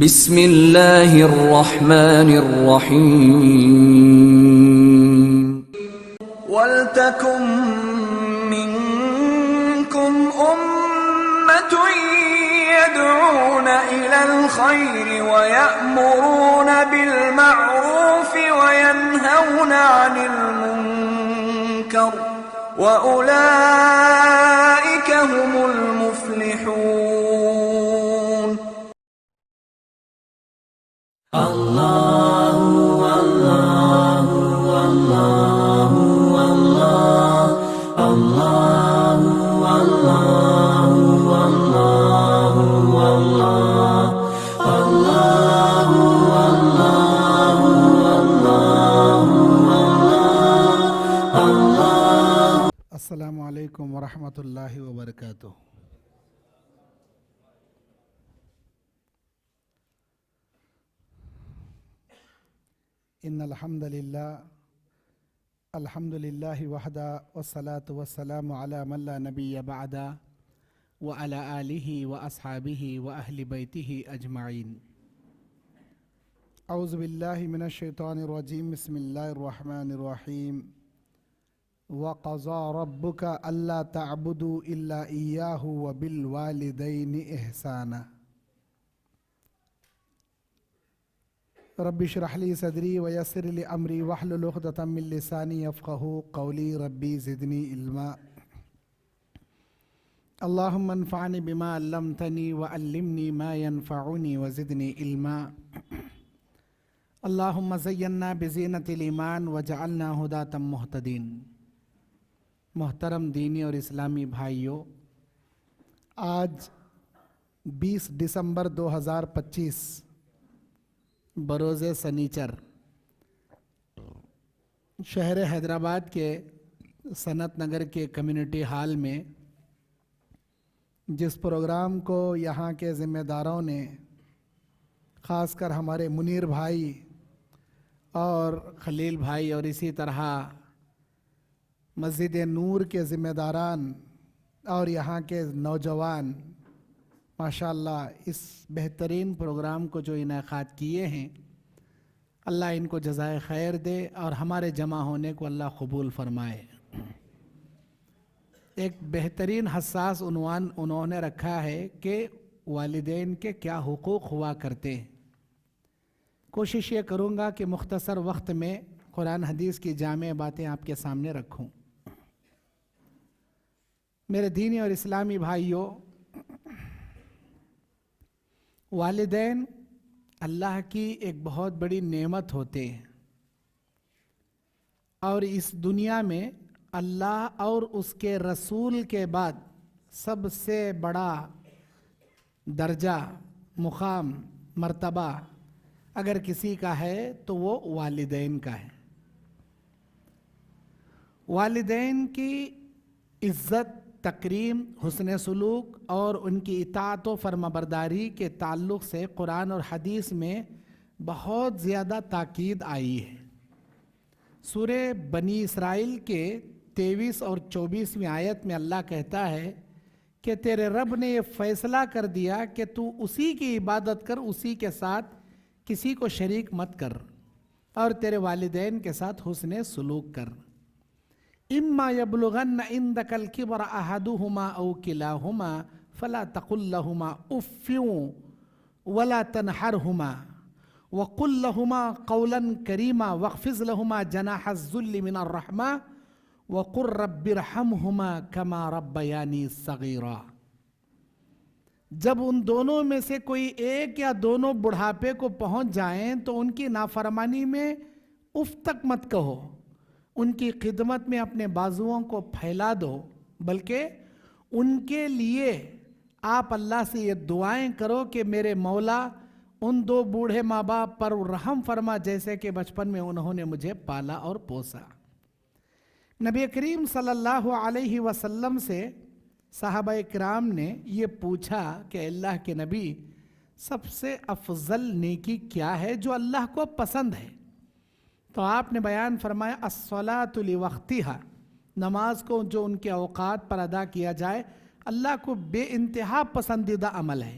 بسم اللہ الرحمن الرحیم وَلْتَكُن مِّنكُمْ أُمَّةٌ يَدْعُونَ إِلَى الْخَيْرِ وَيَأْمُرُونَ بِالْمَعْرُوفِ وَيَنْهَوْنَ عَنِ الْمُنكَرِ وَأُولَئِكَ هُمُ الْمُفْلِحُونَ. السلام علیکم ورحمۃ اللہ وبرکاتہ. ان الحمد للہ وحدہ والصلاة والسلام علی من لا نبی بعدہ وعلی آلہ واصحابہ واہل بیتہ اجمعین. اعوذ باللہ من الشیطان الرجیم. بسم اللہ الرحمن الرحیم. وَقَضَى رَبُّكَ أَلَّا تَعْبُدُوا إِلَّا إِيَّاهُ وَبِالْوَالِدَيْنِ إِحْسَانًا. رب اشرح لي صدري ويسر لي أمري واحلل عقدة من لساني يفقهوا قولي. ربي زدني علما. اللهم انفعني بما علمتني وعلمني ما ينفعني وزدني علما. اللهم زينا بزينة الإيمان وجعلنا هداة مهتدين. محترم دینی اور اسلامی بھائیوں، آج 20 دسمبر 2025 بروز سنیچر شہر حیدرآباد کے صنعت نگر کے کمیونٹی ہال میں جس پروگرام کو یہاں کے ذمہ داروں نے، خاص کر ہمارے منیر بھائی اور خلیل بھائی اور اسی طرح مسجد نور کے ذمہ داران اور یہاں کے نوجوان ماشاءاللہ اس بہترین پروگرام کو جو انعقاد کیے ہیں، اللہ ان کو جزائے خیر دے اور ہمارے جمع ہونے کو اللہ قبول فرمائے. ایک بہترین حساس عنوان انہوں نے رکھا ہے کہ والدین کے کیا حقوق ہوا کرتے ہیں. کوشش یہ کروں گا کہ مختصر وقت میں قرآن حدیث کی جامع باتیں آپ کے سامنے رکھوں. میرے دینی اور اسلامی بھائیوں، والدین اللہ کی ایک بہت بڑی نعمت ہوتے ہیں، اور اس دنیا میں اللہ اور اس کے رسول کے بعد سب سے بڑا درجہ، مقام، مرتبہ اگر کسی کا ہے تو وہ والدین کا ہے. والدین کی عزت، تکریم، حسن سلوک اور ان کی اطاعت و فرمانبرداری کے تعلق سے قرآن اور حدیث میں بہت زیادہ تاکید آئی ہے. سورہ بنی اسرائیل کے 23 اور 24ویں آیت میں اللہ کہتا ہے کہ تیرے رب نے یہ فیصلہ کر دیا کہ تو اسی کی عبادت کر، اسی کے ساتھ کسی کو شریک مت کر، اور تیرے والدین کے ساتھ حسن سلوک کر. اما یبلغن عندک الکبر احدہما او کلاہما فلا تقل لہما اف ولا تنہرہما وقل لہما قولا کریما واخفض لہما جناح الذل من الرحمہ وقل رب ارحمہما کما ربیانی صغیرا. جب ان دونوں میں سے کوئی ایک یا دونوں بڑھاپے کو پہنچ جائیں تو ان کی نافرمانی میں اف تک مت کہو، ان کی خدمت میں اپنے بازوؤں کو پھیلا دو، بلکہ ان کے لیے آپ اللہ سے یہ دعائیں کرو کہ میرے مولا ان دو بوڑھے ماں باپ پر رحم فرما جیسے کہ بچپن میں انہوں نے مجھے پالا اور پوسا. نبی کریم صلی اللہ علیہ وسلم سے صحابہ کرام نے یہ پوچھا کہ اللہ کے نبی، سب سے افضل نیکی کیا ہے جو اللہ کو پسند ہے؟ تو آپ نے بیان فرمایا الصلاۃ لوقتہا، نماز کو جو ان کے اوقات پر ادا کیا جائے اللہ کو بے انتہا پسندیدہ عمل ہے.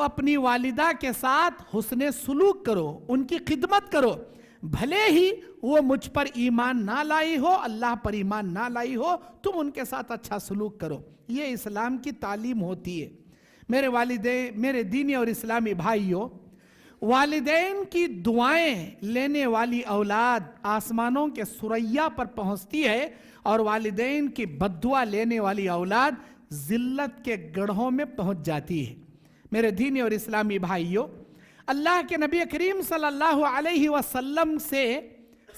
اپنی والدہ کے ساتھ حسن سلوک کرو، ان کی خدمت کرو، بھلے ہی وہ مجھ پر ایمان نہ لائی ہو، اللہ پر ایمان نہ لائی ہو، تم ان کے ساتھ اچھا سلوک کرو۔ یہ اسلام کی تعلیم ہوتی ہے۔ میرے والدین، میرے دینی اور اسلامی بھائیوں، والدین کی دعائیں لینے والی اولاد آسمانوں کے ثریا پر پہنچتی ہے، اور والدین کی بد دعا لینے والی اولاد ذلت کے گڑھوں میں پہنچ جاتی ہے۔ میرے دینی اور اسلامی بھائیوں، اللہ کے نبی کریم صلی اللہ علیہ وسلم سے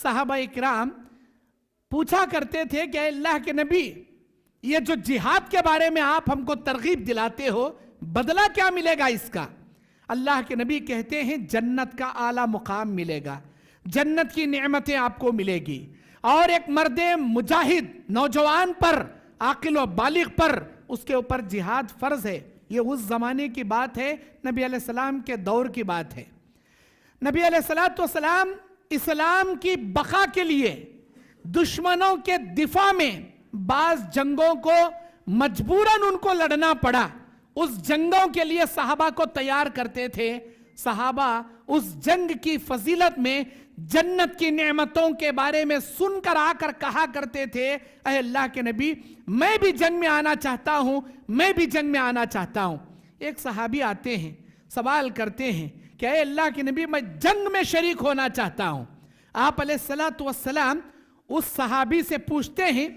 صحابہ اکرام پوچھا کرتے تھے کہ اے اللہ کے نبی، یہ جو جہاد کے بارے میں آپ ہم کو ترغیب دلاتے ہو، بدلہ کیا ملے گا اس کا؟ اللہ کے نبی کہتے ہیں جنت کا اعلیٰ مقام ملے گا، جنت کی نعمتیں آپ کو ملے گی، اور ایک مرد مجاہد نوجوان پر، عاقل و بالغ پر، اس کے اوپر جہاد فرض ہے۔ یہ اس زمانے کی بات ہے، نبی علیہ السلام کے دور کی بات ہے۔ نبی علیہ السلام اسلام کی بقا کے لیے دشمنوں کے دفاع میں بعض جنگوں کو مجبوراً ان کو لڑنا پڑا، اس جنگوں کے لیے صحابہ کو تیار کرتے تھے۔ صحابہ اس جنگ کی فضیلت میں جنت کی نعمتوں کے بارے میں سن کر آ کر کہا کرتے تھے اے اللہ کے نبی، میں بھی جنگ میں آنا چاہتا ہوں، میں بھی جنگ میں آنا چاہتا ہوں۔ ایک صحابی آتے ہیں، سوال کرتے ہیں کہ اے اللہ کے نبی، میں جنگ میں شریک ہونا چاہتا ہوں۔ آپ علیہ السلام اس صحابی سے پوچھتے ہیں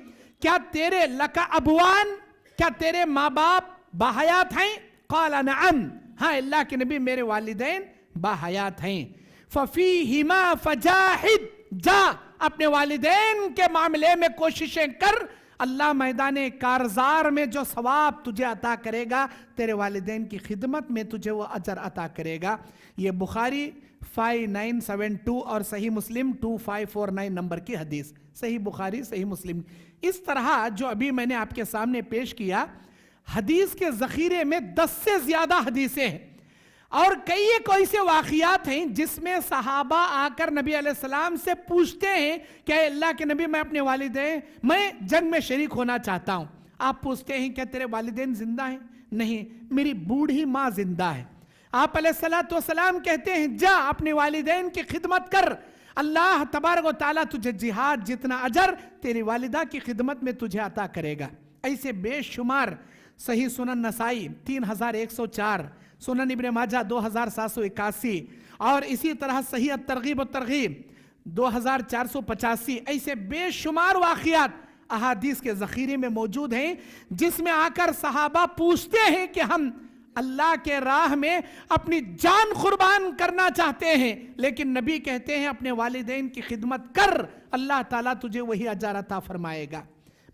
کیا تیرے لکا ابوان، کیا تیرے ماں باپ باحیات ہیں؟ قال نعم، ہاں اللہ کے نبی میرے والدین باحیات ہیں۔ فَفِيهِمَا فَجَاهِدْ، جا اپنے والدین کے معاملے میں کوششیں کر، اللہ میدان کارزار میں جو ثواب تجھے عطا کرے گا، تیرے والدین کی خدمت میں تجھے وہ اجر عطا کرے گا۔ یہ بخاری 5972 اور صحیح مسلم 2549 نمبر کی حدیث، صحیح بخاری صحیح مسلم۔ اس طرح جو ابھی میں نے آپ کے سامنے پیش کیا، حدیث کے ذخیرے میں 10 سے زیادہ حدیثیں ہیں، اور کئی ایک ایسے واقعات ہیں جس میں صحابہ آ کر نبی علیہ السلام سے پوچھتے ہیں کہ اے اللہ کے نبی، میں اپنے والدین، میں جنگ میں شریک ہونا چاہتا ہوں۔ آپ پوچھتے ہیں کیا تیرے والدین زندہ ہیں؟ نہیں، میری بوڑھی ماں زندہ ہے۔ آپ علیہ السلام کہتے ہیں جا اپنے والدین کی خدمت کر، اللہ تبارک و تعالیٰ تجھے جہاد جتنا اجر تیری والدہ کی خدمت میں تجھے عطا کرے گا۔ ایسے بے شمار صحیح سنن نسائی 3104، سنن ابن ماجہ 2781، اور اسی طرح صحیح الترغیب و ترغیب 2485، ایسے بے شمار واقعات احادیث کے ذخیرے میں موجود ہیں جس میں آ کر صحابہ پوچھتے ہیں کہ ہم اللہ کے راہ میں اپنی جان قربان کرنا چاہتے ہیں، لیکن نبی کہتے ہیں اپنے والدین کی خدمت کر، اللہ تعالیٰ تجھے وہی اجر عطا فرمائے گا۔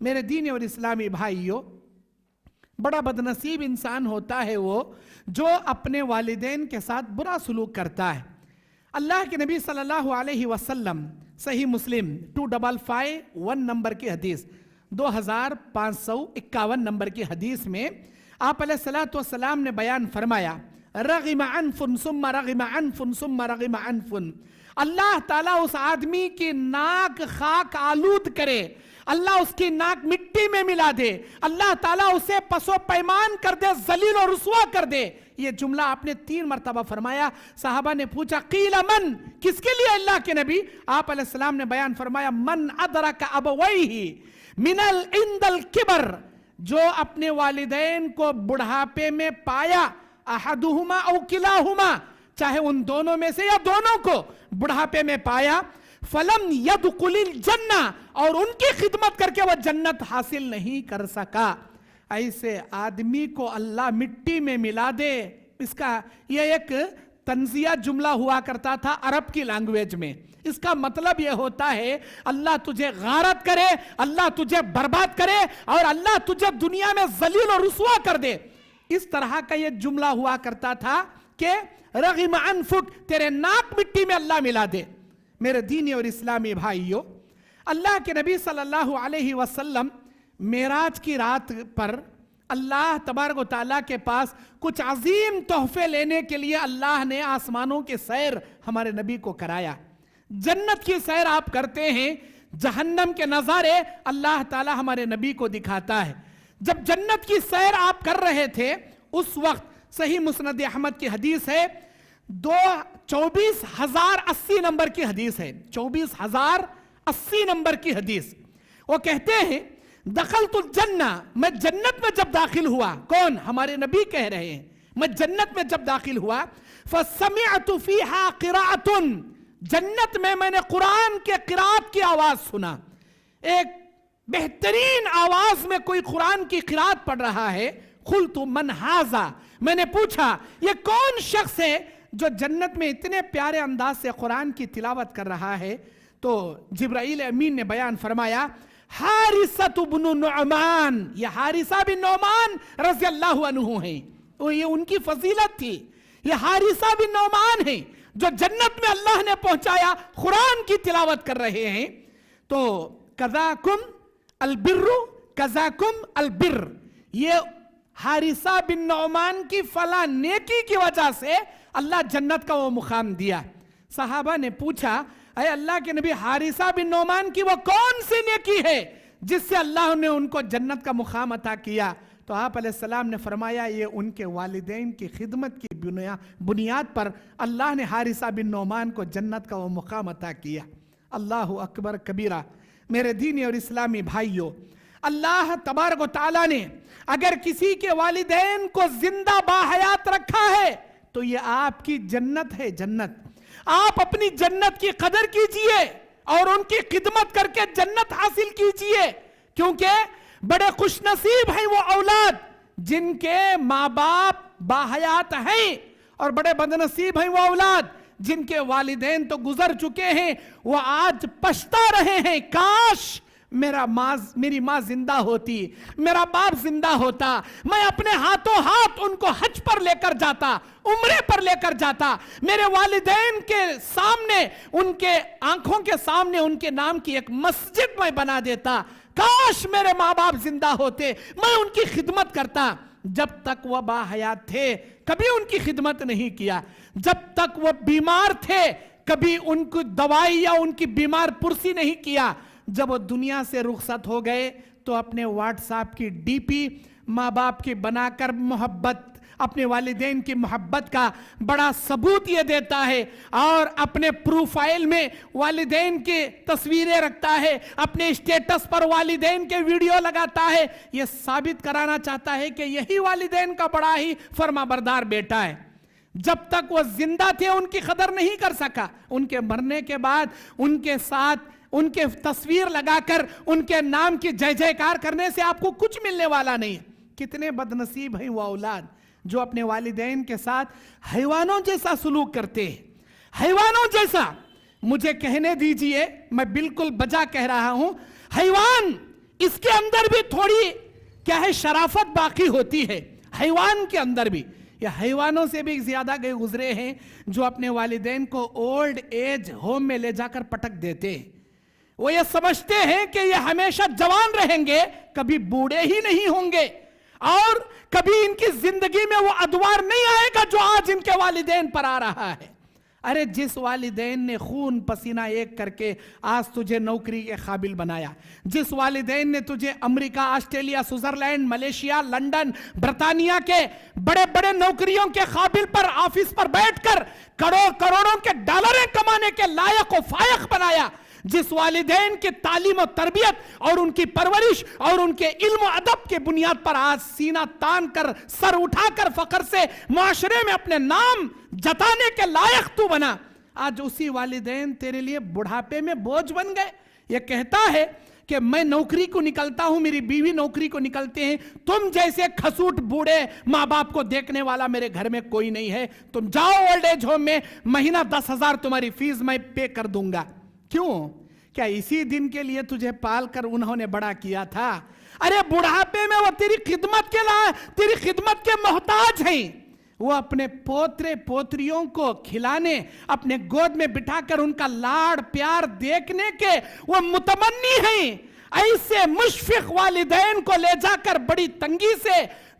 میرے دینی اور اسلامی بھائیوں، بڑا بدنصیب انسان ہوتا ہے وہ جو اپنے والدین کے ساتھ برا سلوک کرتا ہے۔ اللہ کے نبی صلی اللہ علیہ وسلم صحیح مسلم 2551 نمبر کی حدیث، 2551 نمبر کی حدیث میں آپ علیہ السلام نے بیان فرمایا رغم عنف ثم رغم عنف ثم رغم عنف، اللہ تعالیٰ اس آدمی کی ناک خاک آلود کرے، اللہ اس کی ناک مٹی میں ملا دے، اللہ تعالیٰ اسے پسو پیمان کر دے، ذلیل و رسوا کر دے۔ یہ جملہ آپ نے 3 مرتبہ فرمایا۔ صحابہ نے پوچھا قیل من، کس کے لیے اللہ کے نبی؟ آپ علیہ السلام نے بیان فرمایا من ادرک ابویہ من عند الکبر، جو اپنے والدین کو بڑھاپے میں پایا، احدہما او کلاہما، چاہے ان دونوں میں سے یا دونوں کو بڑھاپے میں پایا، فلم یدخل الجنہ، اور ان کی خدمت کر کے وہ جنت حاصل نہیں کر سکا، ایسے آدمی کو اللہ مٹی میں ملا دے۔ اس کا یہ ایک تنزیہ جملہ ہوا کرتا تھا عرب کی لینگویج میں۔ اس کا مطلب یہ ہوتا ہے اللہ تجھے غارت کرے، اللہ تجھے برباد کرے، اور اللہ تجھے دنیا میں ذلیل و رسوا کر دے۔ اس طرح کا یہ جملہ ہوا کرتا تھا کہ رغم عنفک، تیرے ناک مٹی میں اللہ ملا دے۔ میرے دینی اور اسلامی بھائیوں، اللہ کے نبی صلی اللہ علیہ وسلم معراج کی رات پر اللہ تبارک و تعالیٰ کے پاس کچھ عظیم تحفے لینے کے لیے اللہ نے آسمانوں کی سیر ہمارے نبی کو کرایا۔ جنت کی سیر آپ کرتے ہیں، جہنم کے نظارے اللہ تعالیٰ ہمارے نبی کو دکھاتا ہے۔ جب جنت کی سیر آپ کر رہے تھے، اس وقت صحیح مسند احمد کی حدیث ہے، 24,080 نمبر کی حدیث ہے، 24,080 نمبر کی حدیث. وہ کہتے ہیں دخلت الجنہ، میں جنت میں جب داخل ہوا، کون؟ ہمارے نبی کہہ رہے ہیں، میں جنت میں جب داخل ہوا، فسمعت فیہا قراءۃ، جنت میں نے قرآن کے قرات کی آواز سنا، ایک بہترین آواز میں کوئی قرآن کی قرات پڑھ رہا ہے. قلت من ھذا، میں نے پوچھا یہ کون شخص ہے جو جنت میں اتنے پیارے انداز سے قرآن کی تلاوت کر رہا ہے؟ تو جبرائیل امین نے بیان فرمایا حارثۃ بن نعمان، یہ حارثہ بن نعمان رضی اللہ عنہ ہیں، تو یہ ان کی فضیلت تھی. یہ حارثہ بن نعمان ہیں جو جنت میں اللہ نے پہنچایا، قرآن کی تلاوت کر رہے ہیں. تو کذاکم البر، کذاکم البر، یہ حارثہ بن نعمان کی فلاں نیکی کی وجہ سے اللہ جنت کا وہ مقام دیا. صحابہ نے پوچھا اے اللہ کے نبی، حارثہ بن نعمان کی وہ کون سی نیکی ہے جس سے اللہ نے ان کو جنت کا مقام عطا کیا؟ تو آپ علیہ السلام نے فرمایا یہ ان کے والدین کی خدمت کی بنیاد پر اللہ نے حارثہ بن نعمان کو جنت کا وہ مقام عطا کیا. اللہ اکبر کبیرہ. میرے دینی اور اسلامی بھائیوں، اللہ تبارک و تعالیٰ نے اگر کسی کے والدین کو زندہ باحیات رکھا ہے تو یہ آپ کی جنت ہے، جنت. آپ اپنی جنت کی قدر کیجئے اور ان کی خدمت کر کے جنت حاصل کیجئے، کیونکہ بڑے خوش نصیب ہیں وہ اولاد جن کے ماں باپ باحیات ہیں، اور بڑے بدنصیب ہیں وہ اولاد جن کے والدین تو گزر چکے ہیں، وہ آج پچھتا رہے ہیں کاش میری ماں زندہ ہوتی، میرا باپ زندہ ہوتا، میں اپنے ہاتھوں ہاتھ ان کو حج پر لے کر جاتا، عمرے پر لے کر جاتا، میرے والدین کے سامنے، ان کے آنکھوں کے سامنے ان کے نام کی ایک مسجد میں بنا دیتا. کاش میرے ماں باپ زندہ ہوتے، میں ان کی خدمت کرتا. جب تک وہ باحیات تھے کبھی ان کی خدمت نہیں کیا، جب تک وہ بیمار تھے کبھی ان کو دوائی یا ان کی بیمار پرسی نہیں کیا. جب وہ دنیا سے رخصت ہو گئے تو اپنے واٹس ایپ کی ڈی پی ماں باپ کی بنا کر محبت، اپنے والدین کی محبت کا بڑا ثبوت یہ دیتا ہے، اور اپنے پروفائل میں والدین کی تصویریں رکھتا ہے، اپنے اسٹیٹس پر والدین کے ویڈیو لگاتا ہے. یہ ثابت کرانا چاہتا ہے کہ یہی والدین کا بڑا ہی فرما بردار بیٹا ہے. جب تک وہ زندہ تھے ان کی قدر نہیں کر سکا، ان کے مرنے کے بعد ان کے ساتھ ان کے تصویر لگا کر ان کے نام کی جے جے کار کرنے سے آپ کو کچھ ملنے والا نہیں. کتنے بدنصیب ہیں وہ اولاد جو اپنے والدین کے ساتھ حیوانوں جیسا سلوک کرتے ہیں، حیوانوں جیسا. مجھے کہنے دیجئے، میں بالکل بجا کہہ رہا ہوں، حیوان اس کے اندر بھی تھوڑی کیا ہے شرافت باقی ہوتی ہے، حیوان کے اندر بھی. یہ حیوانوں سے بھی زیادہ گئے گزرے ہیں جو اپنے والدین کو اولڈ ایج ہوم میں لے جا کر پٹک دیتے ہیں. وہ یہ سمجھتے ہیں کہ یہ ہمیشہ جوان رہیں گے، کبھی بوڑھے ہی نہیں ہوں گے، اور کبھی ان کی زندگی میں وہ ادوار نہیں آئے گا جو آج ان کے والدین پر آ رہا ہے. ارے جس والدین نے خون پسینہ ایک کر کے آج تجھے نوکری کے قابل بنایا، جس والدین نے تجھے امریکہ، آسٹریلیا، سوئٹزرلینڈ، ملیشیا، لندن، برطانیہ کے بڑے بڑے نوکریوں کے قابل پر آفس پر بیٹھ کر کروڑوں کے ڈالریں کمانے کے لائق و فائق بنایا، جس والدین کی تعلیم و تربیت اور ان کی پرورش اور ان کے علم و ادب کے بنیاد پر آج سینہ تان کر سر اٹھا کر فخر سے معاشرے میں اپنے نام جتانے کے لائق تو بنا، آج اسی والدین تیرے لیے بڑھاپے میں بوجھ بن گئے. یہ کہتا ہے کہ میں نوکری کو نکلتا ہوں، میری بیوی نوکری کو نکلتے ہیں، تم جیسے کھسوٹ بوڑھے ماں باپ کو دیکھنے والا میرے گھر میں کوئی نہیں ہے، تم جاؤ اولڈ ایج ہوم میں، مہینہ 10,000 تمہاری فیس میں پے کر دوں گا. کیوں؟ کیا اسی دن کے لیے تجھے پال کر انہوں نے بڑا کیا تھا؟ ارے بڑھاپے میں وہ تیری خدمت کے محتاج ہیں. وہ اپنے پوترے پوتریوں کو کھلانے، اپنے گود میں بٹھا کر ان کا لاڑ پیار دیکھنے کے وہ متمنی ہیں. ایسے مشفق والدین کو لے جا کر بڑی تنگی سے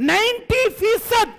90%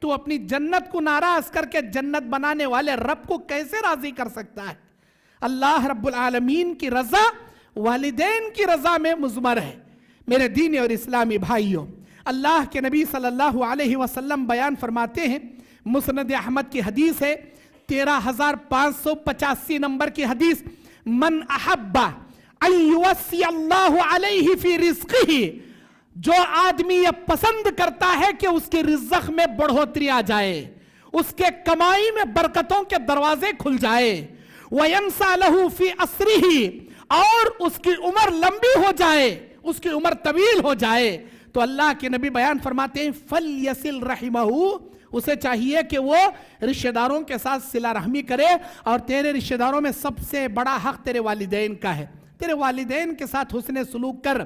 تو اپنی جنت کو ناراض کر کے جنت بنانے والے رب کو کیسے راضی کر سکتا ہے؟ اللہ رب العالمین کی رضا والدین کی رضا میں مضمر ہے۔ میرے دینی اور اسلامی بھائیوں، اللہ کے نبی صلی اللہ علیہ وسلم بیان فرماتے ہیں، مسند احمد کی حدیث ہے، 13,585 نمبر کی حدیث، من احب ان یوسی اللہ علیہ فی رزقہ، جو آدمی یہ پسند کرتا ہے کہ اس کے رزق میں بڑھوتری آ جائے، اس کے کمائی میں برکتوں کے دروازے کھل جائے، وَيَنْسَى لَهُ فِي عَصْرِهِ، اور اس کی عمر لمبی ہو جائے، اس کی عمر طویل ہو جائے، تو اللہ کے نبی بیان فرماتے ہیں فَلْيَسِلْ رَحِمَهُ، اسے چاہیے کہ وہ رشتہ داروں کے ساتھ صلہ رحمی کرے، اور تیرے رشتہ داروں میں سب سے بڑا حق تیرے والدین کا ہے، تیرے والدین کے ساتھ حسن سلوک کر،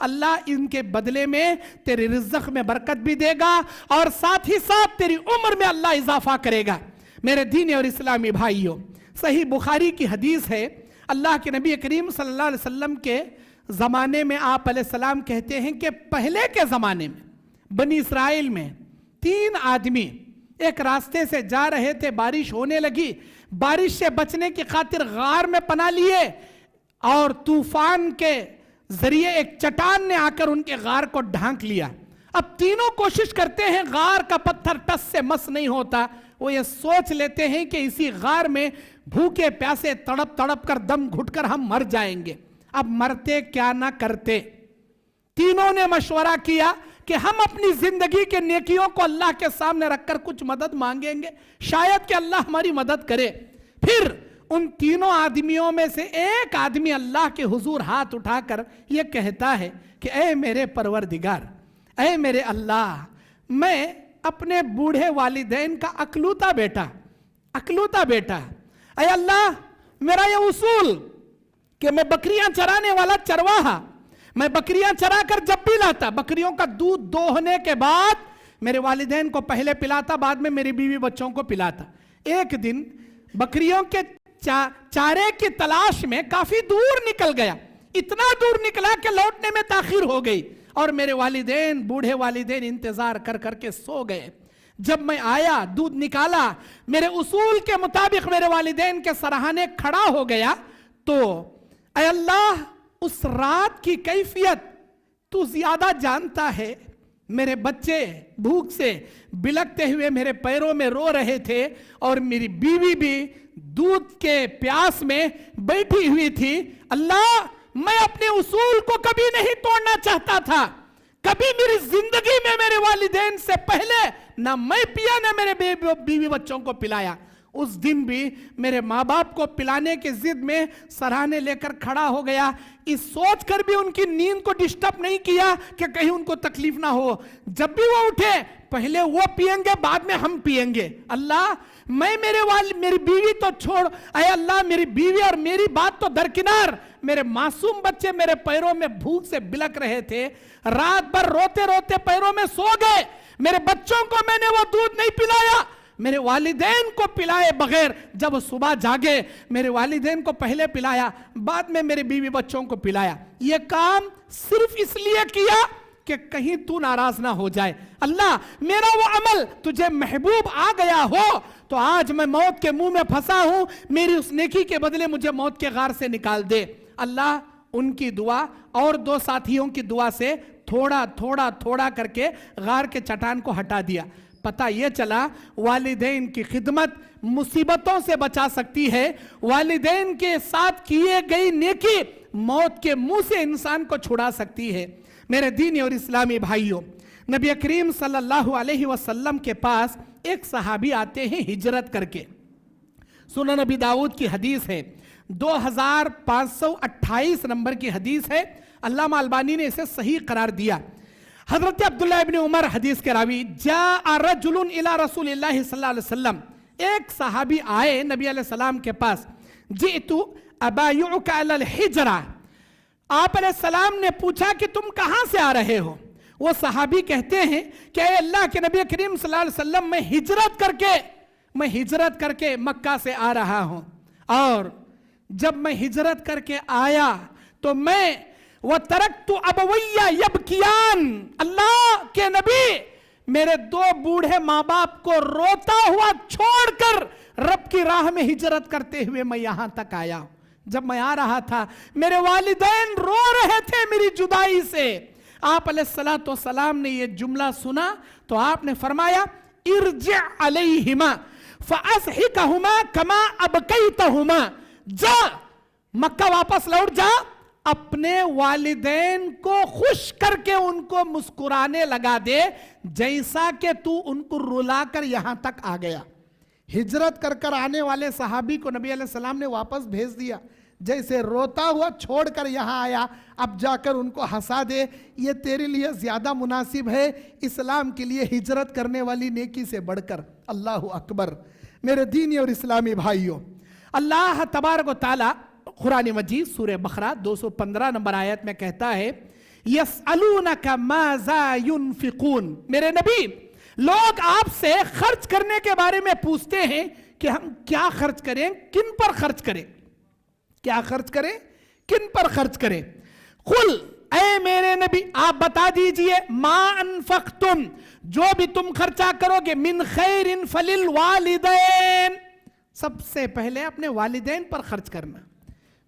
اللہ ان کے بدلے میں تیرے رزق میں برکت بھی دے گا، اور ساتھ ہی ساتھ تیری عمر میں اللہ اضافہ کرے گا۔ میرے دینی اور اسلامی بھائیوں، صحیح بخاری کی حدیث ہے، اللہ کے نبی کریم صلی اللہ علیہ وسلم کے زمانے میں آپ علیہ السلام کہتے ہیں کہ پہلے کے زمانے میں بنی اسرائیل میں 3 آدمی ایک راستے سے جا رہے تھے، بارش ہونے لگی، بارش سے بچنے کی خاطر غار میں پناہ لیے، اور طوفان کے ذریعے ایک چٹان نے آ کر ان کے غار کو ڈھانک لیا۔ اب تینوں کوشش کرتے ہیں، غار کا پتھر ٹس سے مس نہیں ہوتا، وہ یہ سوچ لیتے ہیں کہ اسی غار میں بھوکے پیاسے تڑپ تڑپ کر دم گھٹ کر ہم مر جائیں گے، اب مرتے کیا نہ کرتے۔ تینوں نے مشورہ کیا کہ ہم اپنی زندگی کے نیکیوں کو اللہ کے سامنے رکھ کر کچھ مدد مانگیں گے، شاید کہ اللہ ہماری مدد کرے۔ پھر ان تینوں آدمیوں میں سے ایک آدمی اللہ کے حضور ہاتھ اٹھا کر یہ کہتا ہے کہ اے میرے پروردگار، اے میرے اللہ، میں اپنے بوڑھے والدین کا اکلوتا بیٹا، اے اللہ، میرا یہ اصول کہ میں بکریاں چرانے والا چرواہا، میں بکریاں چرا کر جب بھی لاتا، بکریوں کا دودھ دوہنے کے بعد میرے والدین کو پہلے پلاتا، بعد میں میری بیوی بچوں کو پلاتا۔ ایک دن بکریوں کے چارے کی تلاش میں کافی دور نکل گیا، اتنا دور نکلا کہ لوٹنے میں تاخیر ہو گئی، اور میرے والدین، بوڑھے والدین انتظار کر کر کے سو گئے۔ جب میں آیا، دودھ نکالا، میرے اصول کے مطابق میرے والدین کے سرہانے کھڑا ہو گیا، تو اے اللہ، اس رات کی کیفیت تو زیادہ جانتا ہے، میرے بچے بھوک سے بلکتے ہوئے میرے پیروں میں رو رہے تھے، اور میری بیوی بھی دودھ کے پیاس میں بیٹھی ہوئی تھی۔ اللہ، میں اپنے اصول کو کبھی نہیں توڑنا چاہتا تھا، کبھی میری زندگی میں میرے والدین سے پہلے نہ میں پیا نہ میرے بیوی بچوں کو پلایا۔ اس دن بھی میرے ماں باپ کو پلانے کے ضد میں سرہانے لے کر کھڑا ہو گیا، اس سوچ کر بھی ان کی نیند کو ڈسٹرب نہیں کیا کہ کہیں ان کو تکلیف نہ ہو۔ جب بھی وہ اٹھے، پہلے وہ پئیں گے، بعد میں ہم پئیں گے۔ اللہ، میں میری بیوی تو چھوڑ، اے اللہ، میری بیوی اور میری بات تو درکنار، میرے معصوم بچے میرے پیروں میں بھوک سے بلک رہے تھے، رات بھر روتے روتے پیروں میں سو گئے، میرے بچوں کو میں نے وہ دودھ نہیں پلایا، میرے والدین کو پلائے بغیر جب صبح جاگے، میرے والدین کو پہلے پلایا، بعد میں میرے بیوی بچوں کو پلایا۔ یہ کام صرف اس لیے کیا کہ کہیں تو ناراض نہ ہو جائے۔ اللہ، میرا وہ عمل تجھے محبوب آ گیا ہو تو آج میں موت کے منہ میں پھنسا ہوں، میری اس نیکی کے بدلے مجھے موت کے غار سے نکال دے۔ اللہ ان کی دعا اور 2 ساتھیوں کی دعا سے تھوڑا تھوڑا تھوڑا کر کے غار کے چٹان کو ہٹا دیا۔ پتہ یہ چلا والدین کی خدمت مصیبتوں سے بچا سکتی ہے، والدین کے ساتھ کیے گئی نیکی موت کے منہ سے انسان کو چھڑا سکتی ہے۔ میرے دینی اور اسلامی بھائیوں، نبی کریم صلی اللہ علیہ وسلم کے پاس ایک صحابی آتے ہیں ہجرت کر کے، سنن نبی داؤد کی حدیث ہے، 2528 نمبر کی حدیث ہے، علامہ البانی نے اسے صحیح قرار دیا۔ حضرت عبداللہ ابن عمر حدیث کے راوی، جاء رجل الى رسول اللہ صلی اللہ علیہ وسلم، ایک صحابی آئے نبی علیہ السلام کے پاس، جئت ابایعک علی الحجرہ، آپ علیہ السلام نے پوچھا کہ تم کہاں سے آ رہے ہو؟ وہ صحابی کہتے ہیں کہ اے اللہ کے نبی کریم صلی اللہ علیہ وسلم، میں ہجرت کر کے مکہ سے آ رہا ہوں، اور جب میں ہجرت کر کے آیا تو میں وَتَرَكْتُ أَبَوَيَّ يَبْكِيَانِ، اللہ کے نبی، میرے 2 بوڑھے ماں باپ کو روتا ہوا چھوڑ کر رب کی راہ میں ہجرت کرتے ہوئے میں یہاں تک آیا. جب میں آ رہا تھا میرے والدین رو رہے تھے میری جدائی سے. آپ علیہ السلام نے یہ جملہ سنا تو آپ نے فرمایا ارجع علیہما فاسحکہما کما ابکیتہما. جا مکہ واپس لوٹ جا, اپنے والدین کو خوش کر کے ان کو مسکرانے لگا دے جیسا کہ تو ان کو رلا کر یہاں تک آ گیا. ہجرت کر کر آنے والے صحابی کو نبی علیہ السلام نے واپس بھیج دیا. جیسے روتا ہوا چھوڑ کر یہاں آیا, اب جا کر ان کو ہنسا دے, یہ تیرے لیے زیادہ مناسب ہے اسلام کے لیے ہجرت کرنے والی نیکی سے بڑھ کر. اللہ اکبر. میرے دینی اور اسلامی بھائیوں, اللہ تبارک و تعالی قرآن مجید سورہ بقرہ 215 نمبر آیت میں کہتا ہے یسألونک ماذا ینفقون. میرے نبی, لوگ آپ سے خرچ کرنے کے بارے میں پوچھتے ہیں کہ ہم کیا خرچ کریں, کن پر خرچ کریں, کیا خرچ کریں, کن پر خرچ کریں. قل, اے میرے نبی آپ بتا دیجئے, ما انفقتم, جو بھی تم خرچہ کرو گے, من خیر فللوالدین, سب سے پہلے اپنے والدین پر خرچ کرنا.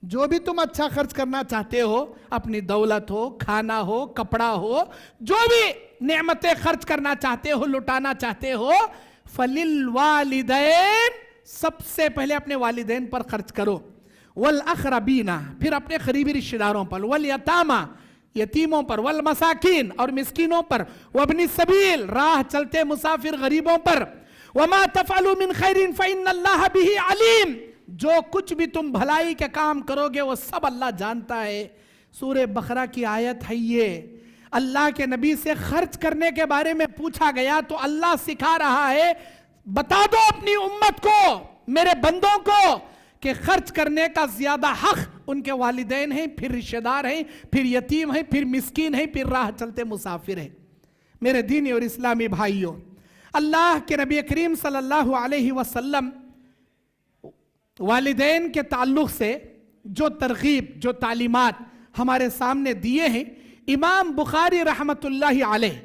جو بھی تم اچھا خرچ کرنا چاہتے ہو, اپنی دولت ہو, کھانا ہو, کپڑا ہو, جو بھی نعمتیں خرچ کرنا چاہتے ہو, لٹانا چاہتے ہو, فللوالدین, سب سے پہلے اپنے والدین پر خرچ کرو. والاقربین, پھر اپنے قریبی رشتہ داروں پر, والیتامی, یتیموں پر, والمساکین, اور مسکینوں پر, وابن السبیل, راہ چلتے مسافر غریبوں پر. وما تفعلوا من خیر فإن اللہ بہ علیم, جو کچھ بھی تم بھلائی کے کام کرو گے وہ سب اللہ جانتا ہے. سورہ بقرہ کی آیت ہے یہ. اللہ کے نبی سے خرچ کرنے کے بارے میں پوچھا گیا تو اللہ سکھا رہا ہے, بتا دو اپنی امت کو, میرے بندوں کو, کہ خرچ کرنے کا زیادہ حق ان کے والدین ہیں, پھر رشتہ دار ہیں, پھر یتیم ہیں, پھر مسکین ہیں, پھر راہ چلتے مسافر ہیں. میرے دینی اور اسلامی بھائیوں, اللہ کے نبی کریم صلی اللہ علیہ وسلم والدین کے تعلق سے جو ترغیب, جو تعلیمات ہمارے سامنے دیے ہیں, امام بخاری رحمت اللہ علیہ,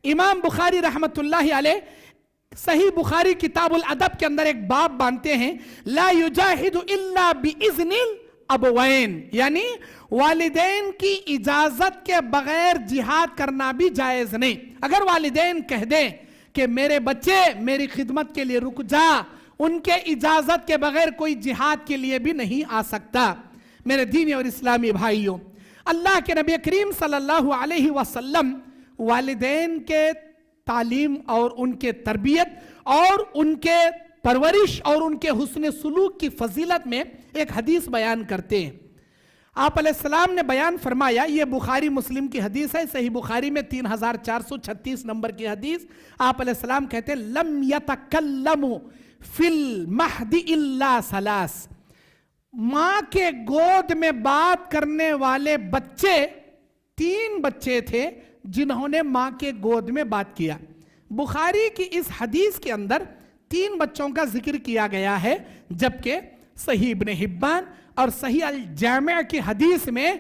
امام بخاری رحمت اللہ علیہ صحیح بخاری کتاب الادب کے اندر ایک باب باندھتے ہیں, لا یجاہد الا باذن الابوین, یعنی والدین کی اجازت کے بغیر جہاد کرنا بھی جائز نہیں. اگر والدین کہہ دیں کہ میرے بچے میری خدمت کے لیے رک جا, ان کے اجازت کے بغیر کوئی جہاد کے لیے بھی نہیں آ سکتا. میرے دینی اور اسلامی بھائیوں, اللہ کے نبی کریم صلی اللہ علیہ وسلم والدین کے تعلیم اور ان کے تربیت اور ان کے پرورش اور ان کے حسن سلوک کی فضیلت میں ایک حدیث بیان کرتے ہیں. آپ علیہ السلام نے بیان فرمایا, یہ بخاری مسلم کی حدیث ہے, صحیح بخاری میں 3436 نمبر کی حدیث. آپ علیہ السلام کہتے ہیں لم یتکلموا فی المہد الا ثلاث, ماں کے گود میں بات کرنے والے بچے 3 بچے تھے جنہوں نے ماں کے گود میں بات کیا. بخاری کی اس حدیث کے اندر 3 بچوں کا ذکر کیا گیا ہے, جبکہ صحیح ابن حبان اور صحیح الجامع کی حدیث میں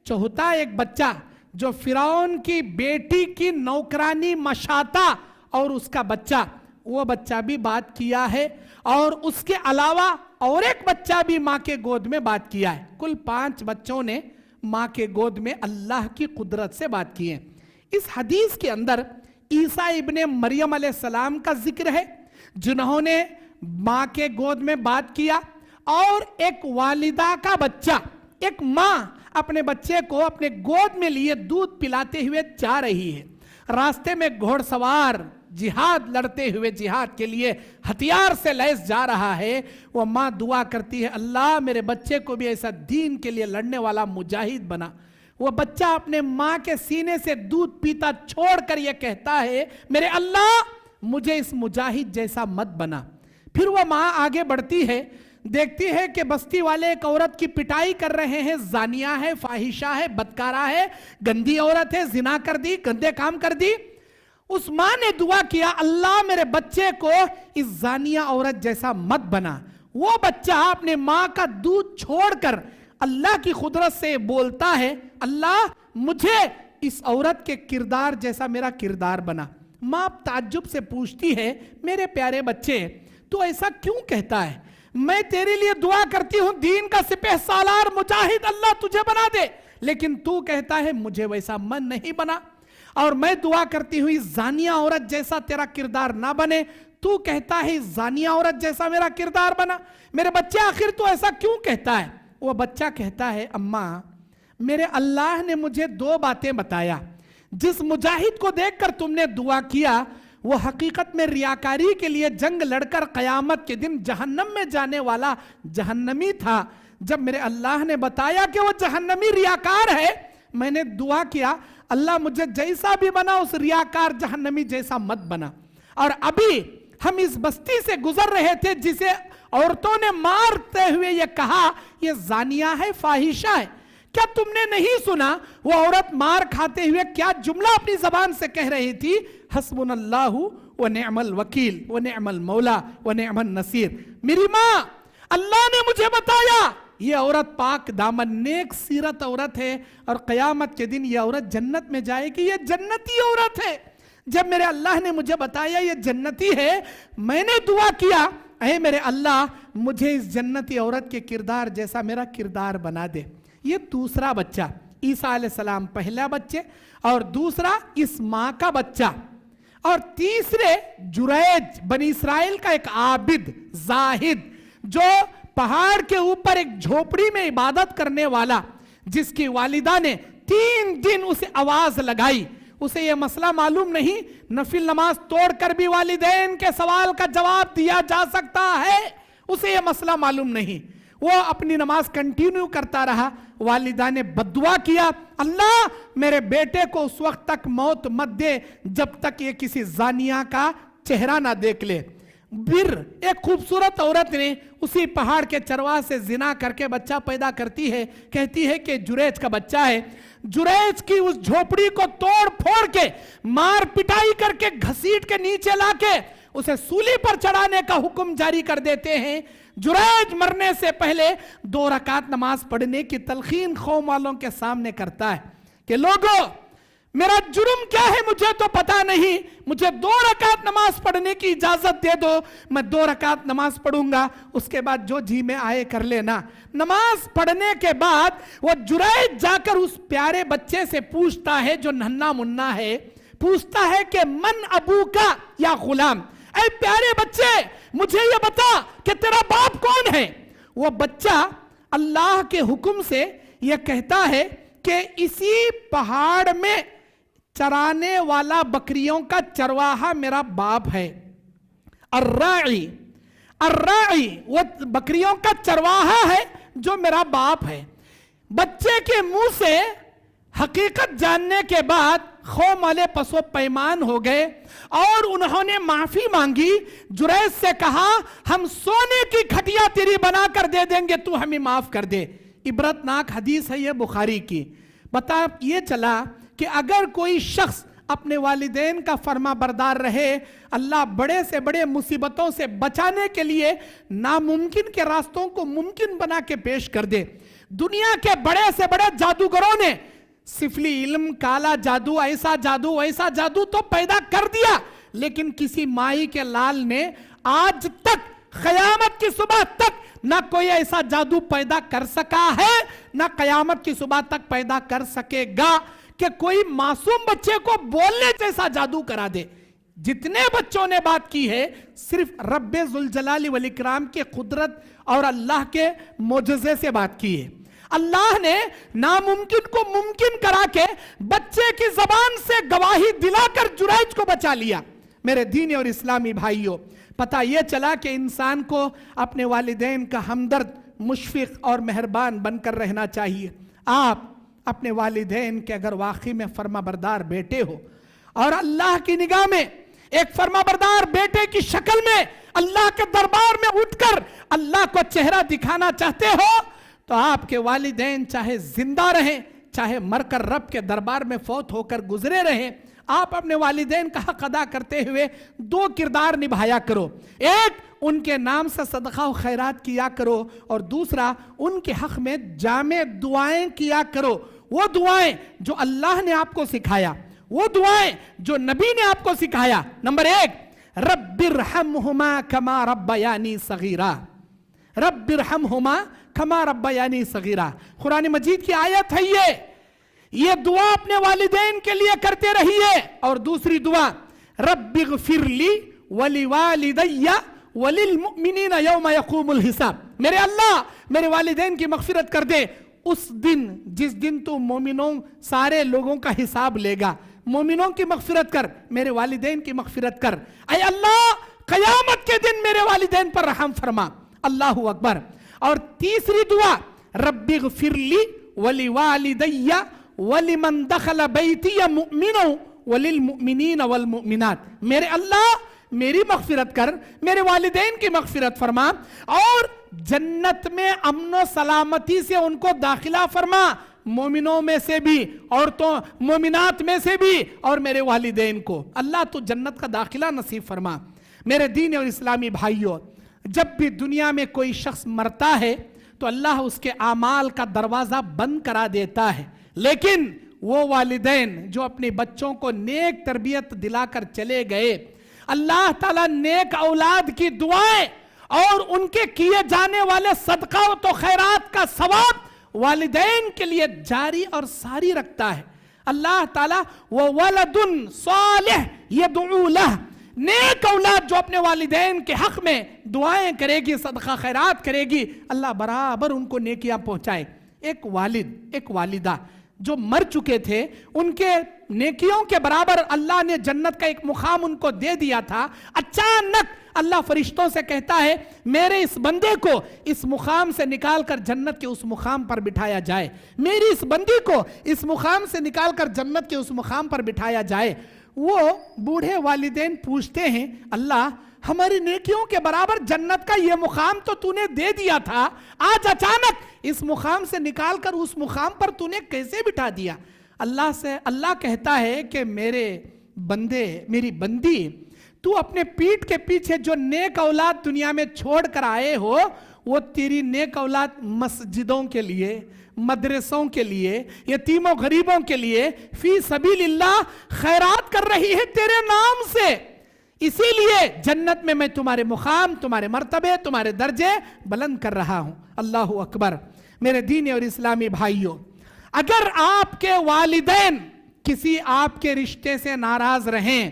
4تھا ایک بچہ جو فرعون کی بیٹی کی نوکرانی مشاطہ اور اس کا بچہ, وہ بچہ بھی بات کیا ہے, اور اس کے علاوہ اور ایک بچہ بھی ماں کے گود میں بات کیا ہے. کل 5 بچوں نے ماں کے گود میں اللہ کی قدرت سے بات کی ہے. اس حدیث کے اندر عیسیٰ ابن مریم علیہ السلام کا ذکر ہے جنہوں نے ماں کے گود میں بات کیا, اور ایک والدہ کا بچہ, ایک ماں اپنے بچے کو اپنے گود میں لیے دودھ پلاتے ہوئے جا رہی ہے. راستے میں گھوڑ سوار جہاد لڑتے ہوئے جہاد کے لیے ہتھیار سے لیس جا رہا ہے. وہ ماں دعا کرتی ہے, اللہ میرے بچے کو بھی ایسا دین کے لیے لڑنے والا مجاہد بنا. وہ بچہ اپنے ماں کے سینے سے دودھ پیتا چھوڑ کر یہ کہتا ہے, میرے اللہ مجھے اس مجاہد جیسا مت بنا. پھر وہ ماں آگے بڑھتی ہے, دیکھتی ہے کہ بستی والے ایک عورت کی پٹائی کر رہے ہیں, زانیہ ہے, فاحشہ ہے, بدکارہ ہے, گندی عورت ہے, زنا کر دی, گندے کام کر دی. اس ماں نے دعا کیا, اللہ میرے بچے کو اس زانیہ عورت جیسا مت بنا. وہ بچہ اپنے ماں کا دودھ چھوڑ کر اللہ کی قدرت سے بولتا ہے, اللہ مجھے اس عورت کے کردار جیسا میرا کردار بنا. ماں تعجب سے پوچھتی ہے میرے پیارے بچے تو ایسا کیوں کہتا ہے؟ میں تیرے لیے دعا کرتی ہوں دین کا سپہ سالار مجاہد اللہ تجھے بنا دے، لیکن تو کہتا ہے مجھے ویسا من نہیں بنا، اور میں دعا کرتی ہوں اس زانیہ عورت جیسا تیرا کردار نہ بنے، تو کہتا ہے اس زانیہ عورت جیسا میرا کردار بنا۔ میرے بچے آخر تو ایسا کیوں کہتا ہے؟ وہ بچہ کہتا ہے اماں میرے اللہ نے مجھے 2 باتیں بتایا، جس مجاہد کو دیکھ کر تم نے دعا کیا وہ حقیقت میں ریاکاری کے لیے جنگ لڑ کر قیامت کے دن جہنم میں جانے والا جہنمی تھا۔ جب میرے اللہ نے بتایا کہ وہ جہنمی ریاکار ہے، میں نے دعا کیا اللہ مجھے جیسا بھی بنا اس ریاکار جہنمی جیسا مت بنا۔ اور ابھی ہم اس بستی سے گزر رہے تھے جسے عورتوں نے مارتے ہوئے یہ کہا یہ زانیہ ہے، فاحشہ ہے۔ کیا تم نے نہیں سنا وہ عورت مار کھاتے ہوئے کیا جملہ اپنی زبان سے کہہ رہی تھی؟ حسبنا اللہ و نعم الوکیل و نعم المولا و نعم النصیر۔ میری ماں اللہ نے مجھے بتایا یہ عورت پاک دامن نیک سیرت عورت ہے، اور قیامت کے دن یہ عورت جنت میں جائے گی، یہ جنتی عورت ہے۔ جب میرے اللہ نے مجھے بتایا یہ جنتی ہے، میں نے دعا کیا اے میرے اللہ مجھے اس جنتی عورت کے کردار جیسا میرا کردار بنا دے۔ یہ دوسرا بچہ عیسیٰ علیہ السلام پہلا بچے، اور دوسرا اس ماں کا بچہ، اور تیسرے جریج بنی اسرائیل کا ایک عابد زاہد جو پہاڑ کے اوپر ایک جھوپڑی میں عبادت کرنے والا، جس کی والدہ نے 3 دن اسے آواز لگائی۔ اسے یہ مسئلہ معلوم نہیں نفل نماز توڑ کر بھی والدین کے سوال کا جواب دیا جا سکتا ہے، اسے یہ مسئلہ معلوم نہیں۔ وہ اپنی نماز کنٹینیو کرتا رہا۔ والدہ نے بددعا کیا اللہ میرے بیٹے کو اس وقت تک موت مت دے جب تک یہ کسی زانیہ کا چہرہ نہ دیکھ لے۔ پھر ایک خوبصورت عورت نے اسی پہاڑ کے چرواہ سے زنا کر کے بچہ پیدا کرتی ہے، کہتی ہے کہ جریج کا بچہ ہے۔ جریج کی اس جھوپڑی کو توڑ پھوڑ کے مار پٹائی کر کے گھسیٹ کے نیچے لا کے اسے سولی پر چڑھانے کا حکم جاری کر دیتے ہیں۔ جریج مرنے سے پہلے 2 رکعت نماز پڑھنے کی تلقین قوم والوں کے سامنے کرتا ہے کہ لوگو میرا جرم کیا ہے مجھے تو پتا نہیں، مجھے 2 رکعت نماز پڑھنے کی اجازت دے دو، میں 2 رکعت نماز پڑھوں گا، اس کے بعد جو جی میں آئے کر لینا۔ نماز پڑھنے کے بعد وہ جریج جا کر اس پیارے بچے سے پوچھتا ہے جو ننھا منا ہے، پوچھتا ہے کہ من ابو کا یا غلام، اے پیارے بچے مجھے یہ بتا کہ تیرا باپ کون ہے؟ وہ بچہ اللہ کے حکم سے یہ کہتا ہے کہ اسی پہاڑ میں چرانے والا بکریوں کا چرواہا میرا باپ ہے۔ الراعی وہ بکریوں کا چرواہا ہے جو میرا باپ ہے۔ بچے کے منہ سے حقیقت جاننے کے بعد قوم والے پس و پیمان ہو گئے اور انہوں نے معافی مانگی۔ جریج سے کہا ہم سونے کی کھٹیا تیری بنا کر دے دیں گے، تو ہمیں معاف کر دے۔ عبرتناک حدیث ہے یہ بخاری کی۔ بتا یہ چلا کہ اگر کوئی شخص اپنے والدین کا فرما بردار رہے، اللہ بڑے سے بڑے مصیبتوں سے بچانے کے لیے ناممکن کے راستوں کو ممکن بنا کے پیش کر دے۔ دنیا کے بڑے سے بڑے جادوگروں نے سفلی علم، کالا جادو، ایسا جادو ویسا جادو تو پیدا کر دیا، لیکن کسی مائی کے لال نے آج تک قیامت کی صبح تک نہ کوئی ایسا جادو پیدا کر سکا ہے، نہ قیامت کی صبح تک پیدا کر سکے گا کہ کوئی معصوم بچے کو بولنے جیسا جادو کرا دے۔ جتنے بچوں نے بات کی ہے صرف رب ذوالجلال والاکرام کی قدرت اور اللہ کے معجزے سے بات کی ہے۔ اللہ نے ناممکن کو ممکن کرا کے بچے کی زبان سے گواہی دلا کر جریج کو بچا لیا۔ میرے دینی اور اسلامی بھائیوں، پتہ یہ چلا کہ انسان کو اپنے والدین کا ہمدرد، مشفق اور مہربان بن کر رہنا چاہیے۔ آپ اپنے والدین کے اگر واقعی میں فرما بردار بیٹے ہو اور اللہ کی نگاہ میں ایک فرما بردار بیٹے کی شکل میں اللہ کے دربار میں اٹھ کر اللہ کو چہرہ دکھانا چاہتے ہو تو آپ کے والدین چاہے زندہ رہیں چاہے مر کر رب کے دربار میں فوت ہو کر گزرے رہیں، آپ اپنے والدین کا حق ادا کرتے ہوئے 2 کردار نبھایا کرو۔ ایک ان کے نام سے صدقہ و خیرات کیا کرو، اور دوسرا ان کے حق میں جامع دعائیں کیا کرو۔ وہ دعائیں جو اللہ نے آپ کو سکھایا، وہ دعائیں جو نبی نے آپ کو سکھایا. نمبر 1, رب ارحمہما کما ربیانی صغیرا. رب ارحمہما کما ربیانی صغیرا. قرآن مجید کی آیت ہے یہ دعا اپنے والدین کے لیے کرتے رہیے. اور دوسری دعا, رب اغفر لی ولوالدی وللمؤمنین یوم یقوم الحساب. میرے اللہ میرے والدین کی مغفرت کر دے اس دن جس دن تو مومنوں سارے لوگوں کا حساب لے گا. مومنوں کی مغفرت کر, میرے والدین کی مغفرت کر. اے اللہ قیامت کے دن میرے والدین پر رحم فرما. اللہ اکبر. اور تیسری دعا, رب اغفر لی ولوالدی ولمن دخل بیتی مؤمن وللمؤمنین والمؤمنات. میرے اللہ میری مغفرت کر, میرے والدین کی مغفرت فرما, اور جنت میں امن و سلامتی سے ان کو داخلہ فرما, مومنوں میں سے بھی, عورتوں مومنات میں سے بھی, اور میرے والدین کو. اللہ تو جنت کا داخلہ نصیب فرما. میرے دین اور اسلامی بھائیوں, جب بھی دنیا میں کوئی شخص مرتا ہے تو اللہ اس کے اعمال کا دروازہ بند کرا دیتا ہے, لیکن وہ والدین جو اپنے بچوں کو نیک تربیت دلا کر چلے گئے, اللہ تعالیٰ نیک اولاد کی دعائیں اور ان کے کیے جانے والے صدقہ و خیرات کا ثواب والدین کے لیے جاری اور ساری رکھتا ہے. اللہ تعالیٰ وَوَلَدٌ صَالِحٌ يَدْعُو لَهُ, نیک اولاد جو اپنے والدین کے حق میں دعائیں کرے گی, صدقہ خیرات کرے گی, اللہ برابر ان کو نیکیاں پہنچائے. ایک والد ایک والدہ جو مر چکے تھے, ان کے نیکیوں کے برابر اللہ نے جنت کا ایک مقام ان کو دے دیا تھا. اچانک اللہ فرشتوں سے کہتا ہے میرے اس بندے کو اس مقام سے نکال کر جنت کے اس مقام پر بٹھایا جائے, میری اس بندی کو اس مقام سے نکال کر جنت کے اس مقام پر بٹھایا جائے. وہ بوڑھے والدین پوچھتے ہیں اللہ ہماری نیکیوں کے برابر جنت کا یہ مقام تو نے دے دیا تھا, آج اچانک اس مقام سے نکال کر اس مقام پر نے کیسے بٹھا دیا؟ اللہ سے اللہ کہتا ہے کہ میرے بندے میری بندی, تو اپنے پیٹھ کے پیچھے جو نیک اولاد دنیا میں چھوڑ کر آئے ہو, وہ تیری نیک اولاد مسجدوں کے لیے, مدرسوں کے لیے, یتیموں غریبوں کے لیے فی سبیل اللہ خیرات کر رہی ہے تیرے نام سے. اسی لیے جنت میں تمہارے مقام, تمہارے مرتبے, تمہارے درجے بلند کر رہا ہوں. اللہ اکبر. میرے دین اور اسلامی بھائیوں, اگر آپ کے والدین کسی آپ کے رشتے سے ناراض رہیں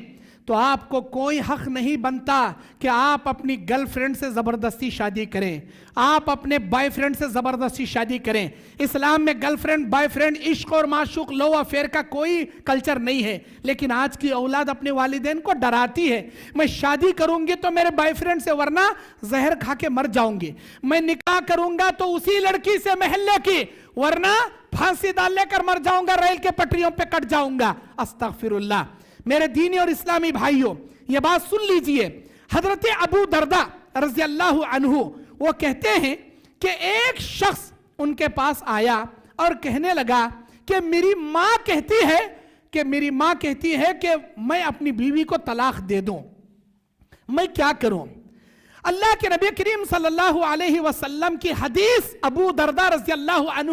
تو آپ کو کوئی حق نہیں بنتا کہ آپ اپنی گرل فرینڈ سے زبردستی شادی کریں, آپ اپنے بوائے فرینڈ سے زبردستی شادی کریں. اسلام میں گرل فرینڈ بوائے فرینڈ عشق اور معشوق لو افیئر کا کوئی کلچر نہیں ہے, لیکن آج کی اولاد اپنے والدین کو ڈراتی ہے, میں شادی کروں گی تو میرے بوائے فرینڈ سے ورنہ زہر کھا کے مر جاؤں گی, میں نکاح کروں گا تو اسی لڑکی سے محلے کی ورنہ پھانسی ڈال لے کر مر جاؤں گا, ریل کے پٹریوں پہ کٹ جاؤں گا. استغفر اللہ. میرے دینی اور اسلامی بھائیوں, یہ بات سن لیجئے. حضرت ابو دردہ رضی اللہ عنہ وہ کہتے ہیں کہ ایک شخص ان کے پاس آیا اور کہنے لگا کہ میری ماں کہتی ہے کہ میں اپنی بیوی کو طلاق دے دوں, میں کیا کروں؟ اللہ کے نبی کریم صلی اللہ علیہ وسلم کی حدیث ابو دردہ رضی اللہ عنہ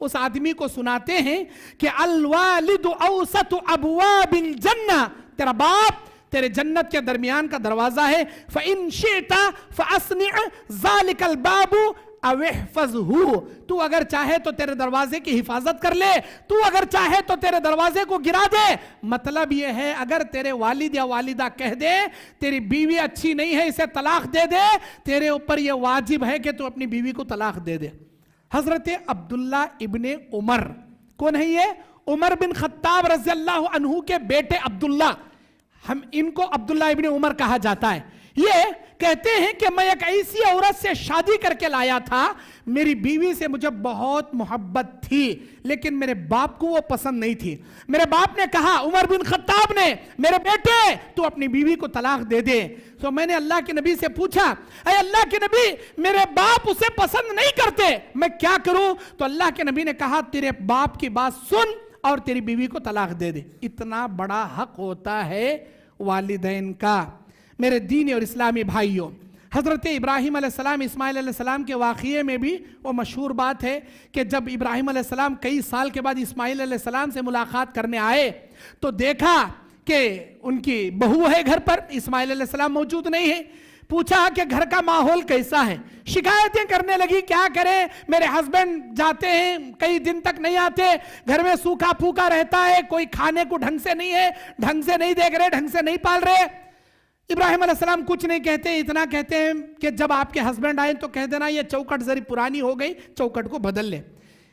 اس آدمی کو سناتے ہیں کہ الوالد اوسط ابواب الجنہ, تیرا باپ تیرے جنت کے درمیان کا دروازہ ہے. فَإِن شِئْتَ فَأَصْنِعْ ذَلِكَ الْبَابُ أَوْ احْفَظْهُ, تو اگر چاہے تو تیرے دروازے کی حفاظت کر لے, تو اگر چاہے تو تیرے دروازے کو گرا دے. مطلب یہ ہے اگر تیرے والد یا والدہ کہہ دے تیری بیوی اچھی نہیں ہے اسے طلاق دے دے, تیرے اوپر یہ واجب ہے کہ تو اپنی بیوی کو طلاق دے دے. حضرت عبداللہ ابن عمر, کون ہے یہ؟ عمر بن خطاب رضی اللہ عنہ کے بیٹے عبداللہ, ہم ان کو عبداللہ ابن عمر کہا جاتا ہے. یہ کہتے ہیں کہ میں ایک ایسی عورت سے شادی کر کے لایا تھا, میری بیوی سے مجھے بہت محبت تھی لیکن میرے باپ کو وہ پسند نہیں تھی. میرے باپ نے کہا, عمر بن خطاب نے, میرے بیٹے تو اپنی بیوی کو طلاق دے دے. تو میں نے اللہ کے نبی سے پوچھا, اے اللہ کے نبی میرے باپ اسے پسند نہیں کرتے, میں کیا کروں؟ تو اللہ کے نبی نے کہا تیرے باپ کی بات سن اور تیری بیوی کو طلاق دے دے. اتنا بڑا حق ہوتا ہے والدین کا. میرے دینی اور اسلامی بھائیوں, حضرت ابراہیم علیہ السلام اسماعیل علیہ السلام کے واقعے میں بھی وہ مشہور بات ہے کہ جب ابراہیم علیہ السلام کئی سال کے بعد اسماعیل علیہ السلام سے ملاقات کرنے آئے تو دیکھا کہ ان کی بہو ہے گھر پر، اسماعیل علیہ السلام موجود نہیں ہے. پوچھا کہ گھر کا ماحول کیسا ہے، شکایتیں کرنے لگی، کیا کریں میرے ہسبینڈ جاتے ہیں کئی دن تک نہیں آتے، گھر میں سوکھا پھوکا رہتا ہے، کوئی کھانے کو ڈھنگ سے نہیں ہے، ڈھنگ سے نہیں دیکھ رہے، ڈھنگ سے نہیں پال رہے. ابراہیم علیہ السلام کچھ نہیں کہتے، اتنا کہتے ہیں کہ جب آپ کے ہسبینڈ آئے تو کہہ دینا یہ چوکٹ ذری پرانی ہو گئی، چوکٹ کو بدل لے.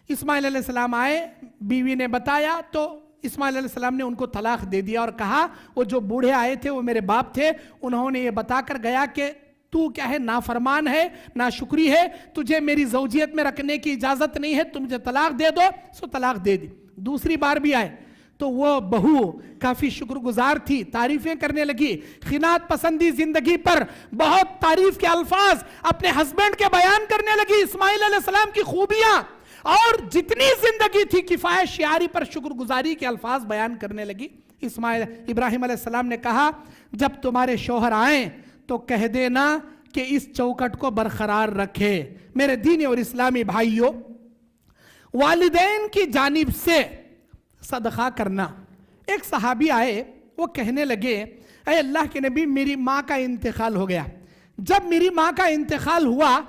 اسماعیل علیہ السلام آئے، بیوی نے بتایا تو اسماعیل علیہ السلام نے ان کو طلاق دے دیا اور کہا وہ جو بوڑھے آئے تھے وہ میرے باپ تھے، انہوں نے یہ بتا کر گیا کہ تو کیا ہے، نافرمان ہے، ناشکری ہے، تجھے میری زوجیت میں رکھنے کی اجازت نہیں ہے، تم مجھے طلاق دے دو. سو طلاق دے دی. دوسری بار بھی آئے تو وہ بہو کافی شکر گزار تھی، تعریفیں کرنے لگی، خنات پسندی زندگی پر بہت تعریف کے الفاظ اپنے ہسبینڈ کے بیان کرنے لگی، اسماعیل علیہ السلام کی خوبیاں، اور جتنی زندگی تھی کفایت شعاری پر شکر گزاری کے الفاظ بیان کرنے لگی. ابراہیم علیہ السلام نے کہا جب تمہارے شوہر آئیں تو کہہ دینا کہ اس چوکٹ کو برقرار رکھے. میرے دینی اور اسلامی بھائیوں، والدین کی جانب سے صدقہ کرنا. ایک صحابی آئے، وہ کہنے لگے اے اللہ کے نبی میری ماں کا انتقال ہو گیا، جب میری ماں کا انتقال ہوا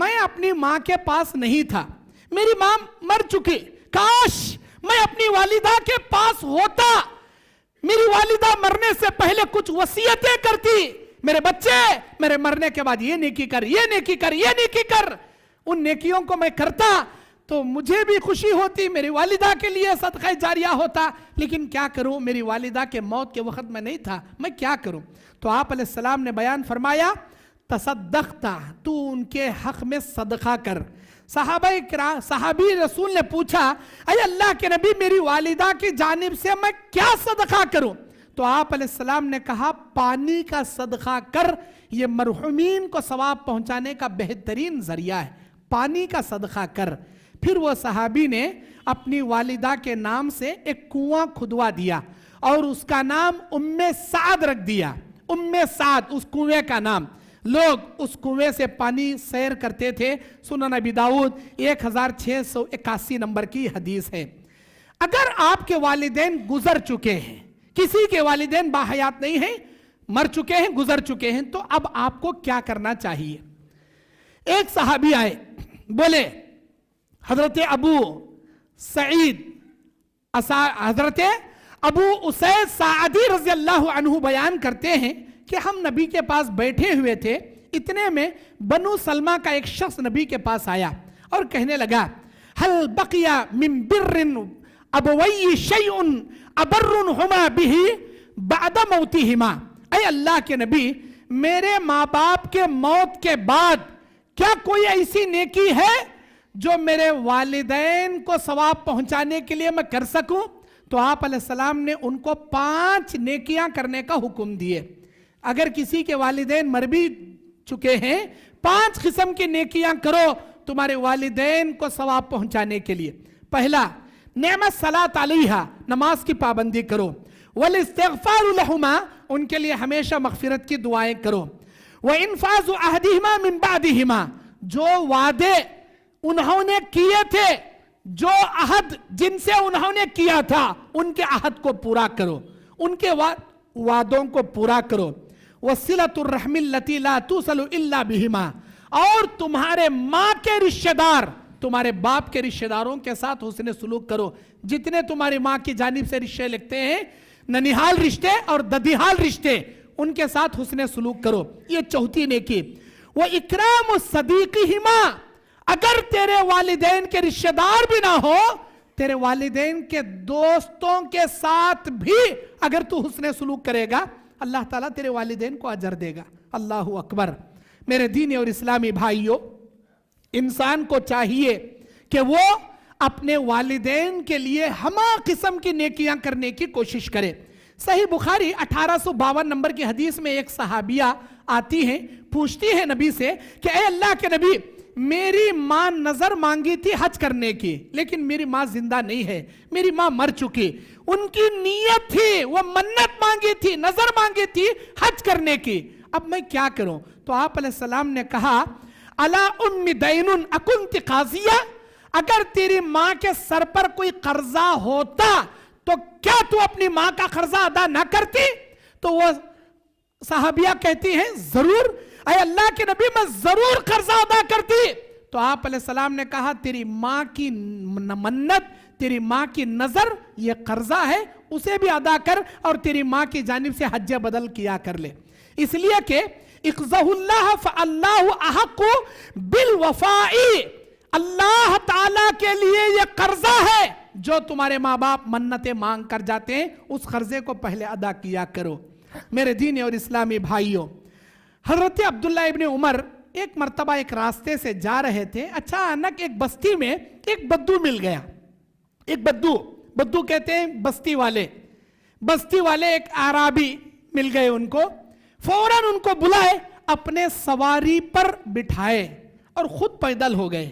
میں اپنی ماں کے پاس نہیں تھا، میری ماں مر چکی، کاش میں اپنی والدہ کے پاس ہوتا، میری والدہ مرنے سے پہلے کچھ وصیتیں کرتی، میرے بچے میرے مرنے کے بعد یہ نیکی کر، یہ نیکی کر، یہ نیکی کر، ان نیکیوں کو میں کرتا تو مجھے بھی خوشی ہوتی، میری والدہ کے لیے صدقہ جاریہ ہوتا. لیکن کیا کروں، میری والدہ کے موت کے وقت میں نہیں تھا، میں کیا کروں؟ تو آپ علیہ السلام نے بیان فرمایا تصدقتا، تو ان کے حق میں صدقہ کر. صحابی رسول نے پوچھا اے اللہ کے نبی میری والدہ کی جانب سے میں کیا صدقہ کروں؟ تو آپ علیہ السلام نے کہا پانی کا صدقہ کر، یہ مرحومین کو ثواب پہنچانے کا بہترین ذریعہ ہے، پانی کا صدقہ کر. پھر وہ صحابی نے اپنی والدہ کے نام سے ایک کنواں کھدوا دیا اور اس کا نام ام سعد رکھ دیا. ام سعد اس کنویں کا نام. لوگ اس کنویں سے پانی سیر کرتے تھے. سنن ابی داؤد 1681 نمبر کی حدیث ہے. اگر آپ کے والدین گزر چکے ہیں، کسی کے والدین باحیات نہیں ہیں، مر چکے ہیں، گزر چکے ہیں، تو اب آپ کو کیا کرنا چاہیے؟ ایک صحابی آئے، بولے حضرت ابو اسید سعدی رضی اللہ عنہ بیان کرتے ہیں کہ ہم نبی کے پاس بیٹھے ہوئے تھے، اتنے میں بنو سلمہ کا ایک شخص نبی کے پاس آیا اور کہنے لگا هل بقي من بر ابوی شیء ابرهما به بعد موتهما. اے اللہ کے نبی میرے ماں باپ کے موت کے بعد کیا کوئی ایسی نیکی ہے جو میرے والدین کو ثواب پہنچانے کے لیے میں کر سکوں؟ تو آپ علیہ السلام نے ان کو 5 نیکیاں کرنے کا حکم دیے. اگر کسی کے والدین مر بھی چکے ہیں 5 قسم کی نیکیاں کرو تمہارے والدین کو ثواب پہنچانے کے لیے. پہلا، نعمت صلاۃ علیہا، نماز کی پابندی کرو. والاستغفار لہما، ان کے لیے ہمیشہ مغفرت کی دعائیں کرو. وانفاذ عہدہما من بعدہما، جو وعدے انہوں نے کیے تھے، جو عہد جن سے انہوں نے کیا تھا ان کے عہد کو پورا کرو، ان کے وعدوں کو پورا کرو. وصلۃ الرحم التي لا توصل الا بہما، اور تمہارے ماں کے رشتہ دار، تمہارے باپ کے رشتہ داروں کے ساتھ حسن سلوک کرو. جتنے تمہاری ماں کی جانب سے رشتے لگتے ہیں، ننیحال رشتے اور ددیحال رشتے، ان کے ساتھ حسن سلوک کرو. یہ چوتھی نیکی. وَإِكْرَامُ الصَّدِيقِهِمَا، اگر تیرے والدین کے رشتہ دار بھی نہ ہو، تیرے والدین کے دوستوں کے ساتھ بھی اگر تو حسن سلوک کرے گا، اللہ تعالیٰ تیرے والدین کو اجر دے گا. اللہ اکبر. میرے دینی اور اسلامی بھائیوں، انسان کو چاہیے کہ وہ اپنے والدین کے لیے ہمہ قسم کی نیکیاں کرنے کی کوشش کرے. صحیح بخاری 1852 نمبر کی حدیث میں ایک صحابیہ آتی ہیں، پوچھتی ہے نبی سے کہ اے اللہ کے نبی، میری ماں نظر مانگی تھی حج کرنے کی، لیکن میری ماں زندہ نہیں ہے، میری ماں مر چکی. ان کی نیت تھی، وہ منت مانگی تھی، نظر مانگی تھی حج کرنے کی، اب میں کیا کروں؟ تو آپ علیہ السلام نے کہا الا ام دین اکنت قاضیہ، اگر تیری ماں کے سر پر کوئی قرضہ ہوتا تو کیا تو اپنی ماں کا قرضہ ادا نہ کرتی؟ تو وہ صحابیہ کہتی ہیں ضرور اے اللہ کے نبی میں ضرور قرضہ ادا کرتی۔ تو آپ علیہ السلام نے کہا تیری ماں کی منت، تیری ماں کی نظر یہ قرضہ ہے، اسے بھی ادا کر اور تیری ماں کی جانب سے حج بدل کیا کر لے، اس لیے کہ اقضہ اللہ فاللہ احق بالوفاء، اللہ تعالیٰ کے لیے یہ قرضہ ہے جو تمہارے ماں باپ منتیں مانگ کر جاتے ہیں، اس قرضے کو پہلے ادا کیا کرو۔ میرے دین اور اسلامی بھائیوں، حضرت عبداللہ ابن عمر ایک مرتبہ ایک راستے سے جا رہے تھے، اچانک ایک بستی میں ایک بدو مل گیا، ایک بدو کہتے ہیں بستی والے ایک اعرابی مل گئے، ان کو فوراً ان کو بلائے، اپنے سواری پر بٹھائے اور خود پیدل ہو گئے،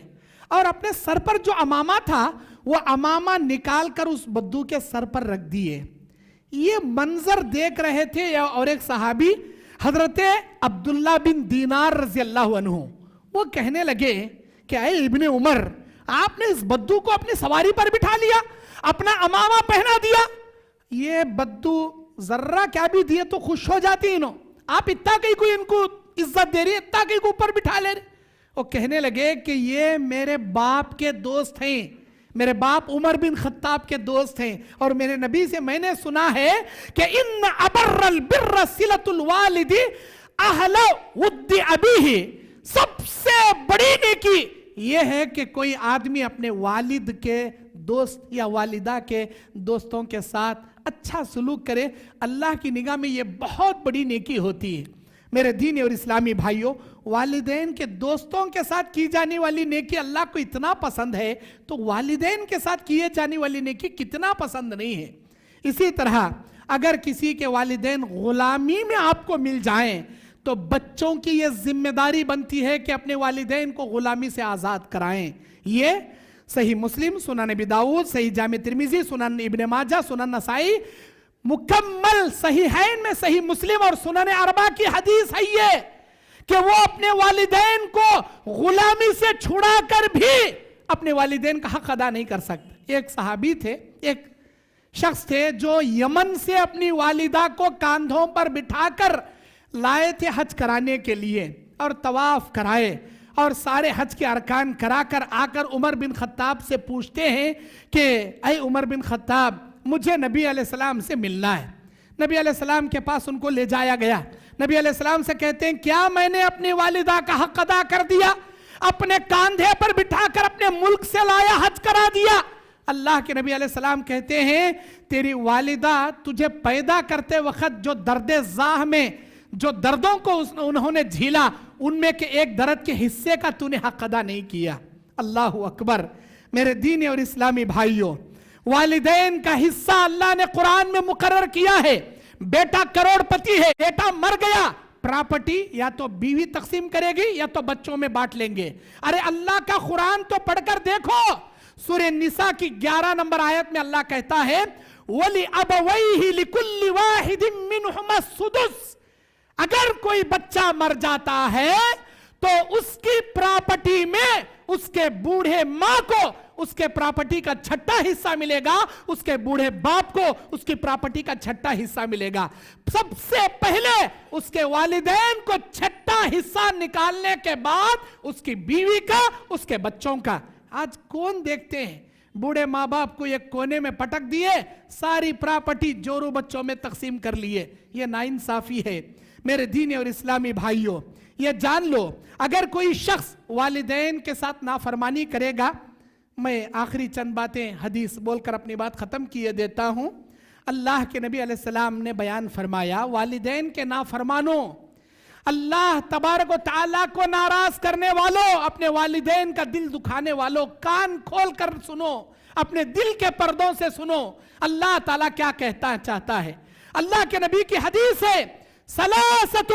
اور اپنے سر پر جو امامہ تھا وہ امامہ نکال کر اس بدو کے سر پر رکھ دیے۔ یہ منظر دیکھ رہے تھے اور ایک صحابی حضرت عبداللہ بن دینار رضی اللہ عنہ، وہ کہنے لگے کہ اے ابن عمر، آپ نے اس بدو کو اپنی سواری پر بٹھا لیا، اپنا امامہ پہنا دیا۔ یہ بدو ذرہ کیا بھی دیے تو خوش ہو جاتی انہوں، آپ اتنا کہیں کوئی ان کو عزت دے رہی ہے، اتنا کہیں کو اوپر بٹھا لے رہے۔ وہ کہنے لگے کہ یہ میرے باپ کے دوست ہیں، میرے باپ عمر بن خطاب کے دوست ہیں، اور میرے نبی سے میں نے سنا ہے کہ ان ابر البر صلۃ الوالد اہل ود ابیہ، سب سے بڑی نیکی یہ ہے کہ کوئی آدمی اپنے والد کے دوست یا والدہ کے دوستوں کے ساتھ اچھا سلوک کرے، اللہ کی نگاہ میں یہ بہت بڑی نیکی ہوتی ہے۔ میرے دین اور اسلامی بھائیوں، والدین کے دوستوں کے ساتھ کی جانے والی نیکی اللہ کو اتنا پسند ہے تو والدین کے ساتھ کیے جانے والی نیکی کتنا پسند نہیں ہے۔ اسی طرح اگر کسی کے والدین غلامی میں آپ کو مل جائیں تو بچوں کی یہ ذمہ داری بنتی ہے کہ اپنے والدین کو غلامی سے آزاد کرائیں۔ یہ صحیح مسلم، سنن ابی داؤد، صحیح جامع ترمذی، سنن ابن ماجہ، سنن نسائی، مکمل صحیحین میں صحیح مسلم اور سنن اربعہ کی حدیث ہے یہ کہ وہ اپنے والدین کو غلامی سے چھڑا کر بھی اپنے والدین کا حق ادا نہیں کر سکتے۔ ایک صحابی تھے، ایک شخص تھے جو یمن سے اپنی والدہ کو کاندھوں پر بٹھا کر لائے تھے حج کرانے کے لیے، اور طواف کرائے اور سارے حج کے ارکان کرا کر آ کر عمر بن خطاب سے پوچھتے ہیں کہ اے عمر بن خطاب، مجھے نبی علیہ السلام سے ملنا ہے۔ نبی علیہ السلام کے پاس ان کو لے جایا گیا، نبی علیہ السلام سے کہتے ہیں کیا میں نے اپنی والدہ کا حق ادا کر دیا؟ اپنے کاندھے پر بٹھا کر اپنے ملک سے لایا، حج کرا دیا۔ اللہ کے نبی علیہ السلام کہتے ہیں تیری والدہ تجھے پیدا کرتے وقت جو درد زاہ میں جو دردوں کو انہوں نے جھیلا، ان میں کے ایک درد کے حصے کا تو نے حق ادا نہیں کیا۔ اللہ اکبر۔ میرے دین اور اسلامی بھائیوں، والدین کا حصہ اللہ نے قرآن میں مقرر کیا ہے۔ بیٹا کروڑ پتی ہے، بیٹا مر گیا، پراپرٹی یا تو بیوی تقسیم کرے گی یا تو بچوں میں بانٹ لیں گے۔ ارے اللہ کا قرآن تو پڑھ کر دیکھو، سورہ نساء کی 11 نمبر آیت میں اللہ کہتا ہے وَلِأَبَوَيْهِ لِكُلِّ وَاحِدٍ مِّنْهُمَا السُّدُسُ، اگر کوئی بچہ مر جاتا ہے تو اس کی پراپرٹی میں اس کے بوڑھے ماں کو اس کے پراپرٹی کا چھٹا حصہ ملے گا، اس کے بوڑھے باپ کو اس کی پراپرٹی کا چھٹا حصہ ملے گا۔ سب سے پہلے اس کے والدین کو چھٹا حصہ نکالنے کے بعد اس کی بیوی کا، اس کے بچوں کا۔ آج کون دیکھتے ہیں بوڑھے ماں باپ کو ایک کونے میں پٹک دیے، ساری پراپرٹی جورو بچوں میں تقسیم کر لیے۔ یہ ناانصافی ہے۔ میرے دین اور اسلامی بھائیوں، یہ جان لو اگر کوئی شخص والدین کے ساتھ نافرمانی کرے گا، میں آخری چند باتیں حدیث بول کر اپنی بات ختم کیے دیتا ہوں۔ اللہ کے نبی علیہ السلام نے بیان فرمایا والدین کے نافرمانوں، اللہ تبارک و تعالیٰ کو ناراض کرنے والوں، اپنے والدین کا دل دکھانے والوں، کان کھول کر سنو، اپنے دل کے پردوں سے سنو اللہ تعالیٰ کیا کہتا چاہتا ہے۔ اللہ کے نبی کی حدیث ہے ثلاثۃ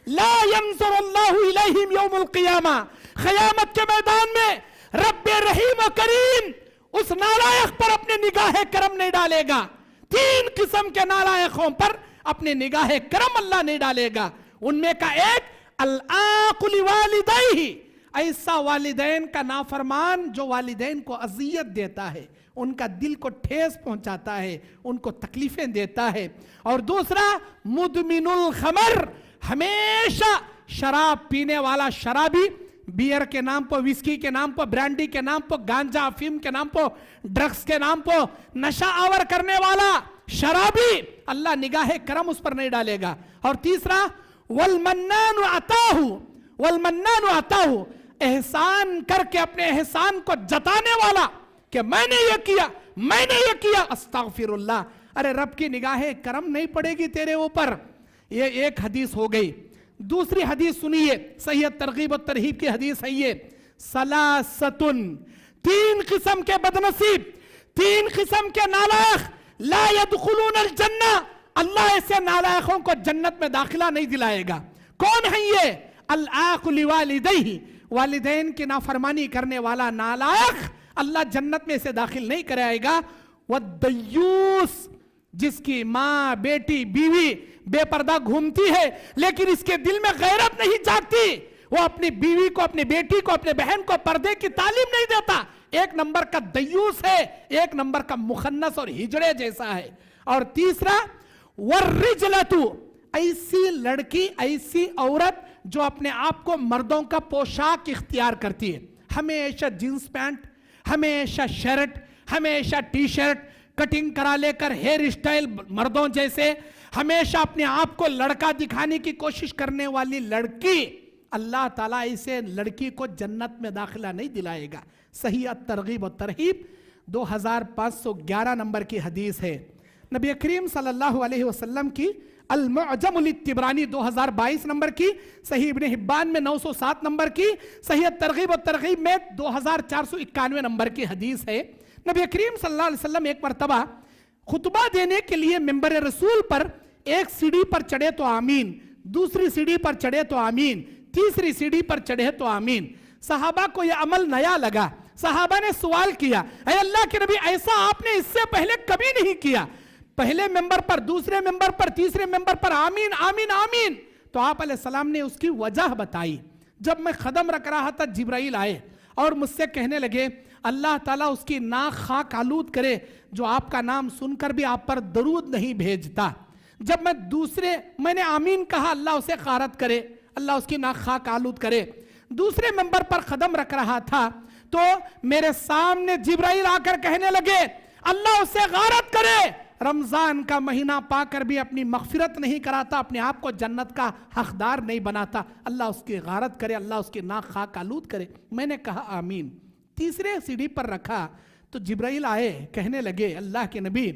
لا ينظر اللہ الیہم یوم القیامہ، قیامت کے میدان میں رب رحیم و کریم اس نالائق پر اپنے نگاہ کرم نہیں ڈالے گا۔ 3 قسم کے نالائقوں پر اپنے نگاہ کرم اللہ نہیں ڈالے گا۔ ان میں کا ایک العاق لوالدیہ، ایسا والدین کا نافرمان جو والدین کو اذیت دیتا ہے، ان کا دل کو ٹھیس پہنچاتا ہے، ان کو تکلیفیں دیتا ہے. اور دوسرا مدمن الخمر، ہمیشہ شراب پینے والا شرابی، بیئر کے نام پر، وسکی کے نام پر، برانڈی کے نام پر، گانجا افیم کے نام پر، ڈرگز کے نام پر نشہ آور کرنے والا شرابی، اللہ نگاہ کرم اس پر نہیں ڈالے گا. اور تیسرا والمنان عطاہ، والمنان عطاہ، احسان کر کے اپنے احسان کو جتانے والا کہ میں نے یہ کیا، میں نے یہ کیا، استغفر اللہ. ارے رب کی نگاہ کرم نہیں پڑے گی تیرے اوپر. یہ ایک حدیث ہو گئی. دوسری حدیث سنیے، صحیح ترغیب و ترہیب کی حدیث ہے یہ. ثلاثتن، تین قسم کے بدنصیب، تین قسم کے نالائق، لا يدخلون الجنہ، اللہ ایسے نالائقوں کو جنت میں داخلہ نہیں دلائے گا. کون ہے یہ؟ العاق لوالدیہ، والدین کی نافرمانی کرنے والا نالائق اللہ جنت میں اسے داخل نہیں کرائے گا. والدیوس، جس کی ماں، بیٹی، بیوی بے پردہ گھومتی ہے لیکن اس کے دل میں غیرت نہیں جاگتی، وہ اپنی بیوی کو، اپنی بیٹی کو، اپنے بہن کو پردے کی تعلیم نہیں دیتا، ایک نمبر کا دیوس ہے، ایک نمبر کا مخنث اور ہجڑے جیسا ہے. اور تیسرا والرجلۃ، ایسی لڑکی، ایسی عورت جو اپنے آپ کو مردوں کا پوشاک اختیار کرتی ہے، ہمیشہ جینس پینٹ، ہمیشہ شرٹ، ہمیشہ ٹی شرٹ، کٹنگ کرا لے کر ہیئر اسٹائل مردوں جیسے، ہمیشہ اپنے آپ کو لڑکا دکھانے کی کوشش کرنے والی لڑکی، اللہ تعالیٰ اسے لڑکی کو جنت میں داخلہ نہیں دلائے گا. صحیح ترغیب و ترہیب 2511 نمبر کی حدیث ہے. نبی کریم صلی اللہ علیہ وسلم کی المعجم الطبرانی 2022 نمبر کی، صحیح ابن حبان میں 907 نمبر کی، صحیح ترغیب و ترغیب میں 2491 نمبر کی حدیث ہے. نبی کریم صلی اللہ علیہ وسلم ایک مرتبہ خطبہ دینے کے لیے ممبر رسول پر ایک سیڑھی پر چڑھے تو آمین، دوسری سیڑھی پر چڑھے تو آمین، تیسری سیڑھی پر چڑھے تو آمین. صحابہ کو یہ عمل نیا لگا. صحابہ نے سوال کیا، اے اللہ کے نبی، ایسا آپ نے اس سے پہلے کبھی نہیں کیا، پہلے ممبر پر، دوسرے ممبر پر، تیسرے ممبر پر آمین آمین آمین. تو آپ علیہ السلام نے اس کی وجہ بتائی. جب میں قدم رکھ رہا تھا جبرائیل آئے اور مجھ سے کہنے لگے اللہ تعالیٰ اس کی ناک خاک آلود کرے جو آپ کا نام سن کر بھی آپ پر درود نہیں بھیجتا. جب میں نے آمین کہا، اللہ اسے غارت کرے، اللہ اس کی ناک خاک آلود کرے. دوسرے ممبر پر قدم رکھ رہا تھا تو میرے سامنے جبرائیل آ کر کہنے لگے اللہ اسے غارت کرے، رمضان کا مہینہ پا کر بھی اپنی مغفرت نہیں کراتا، اپنے آپ کو جنت کا حقدار نہیں بناتا، اللہ اس کی غارت کرے، اللہ اس کی ناک خاک آلود کرے. میں نے کہا آمین. تیسرے سیڑھی پر رکھا تو جبرائیل آئے، کہنے لگے اللہ کے نبی،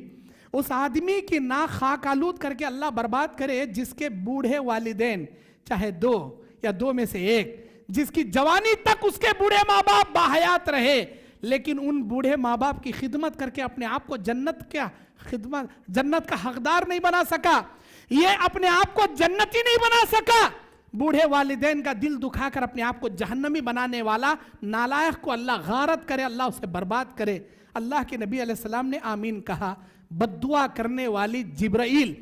اس آدمی کی ناک خاک آلود کر کے اللہ برباد کرے جس کے بوڑھے والدین، چاہے 2 یا 2 میں سے ایک، جس کی جوانی تک اس کے بوڑھے ماں باپ باحیات رہے لیکن ان بوڑھے ماں باپ کی خدمت کر کے اپنے آپ کو جنت کا حقدار نہیں بنا سکا، یہ اپنے آپ کو جنتی نہیں بنا سکا. بوڑھے والدین کا دل دکھا کر اپنے آپ کو جہنمی بنانے والا نالائق کو اللہ غارت کرے، اللہ اسے برباد کرے. اللہ کے نبی علیہ السلام نے آمین کہا. بد دعا کرنے والی جبرائیل،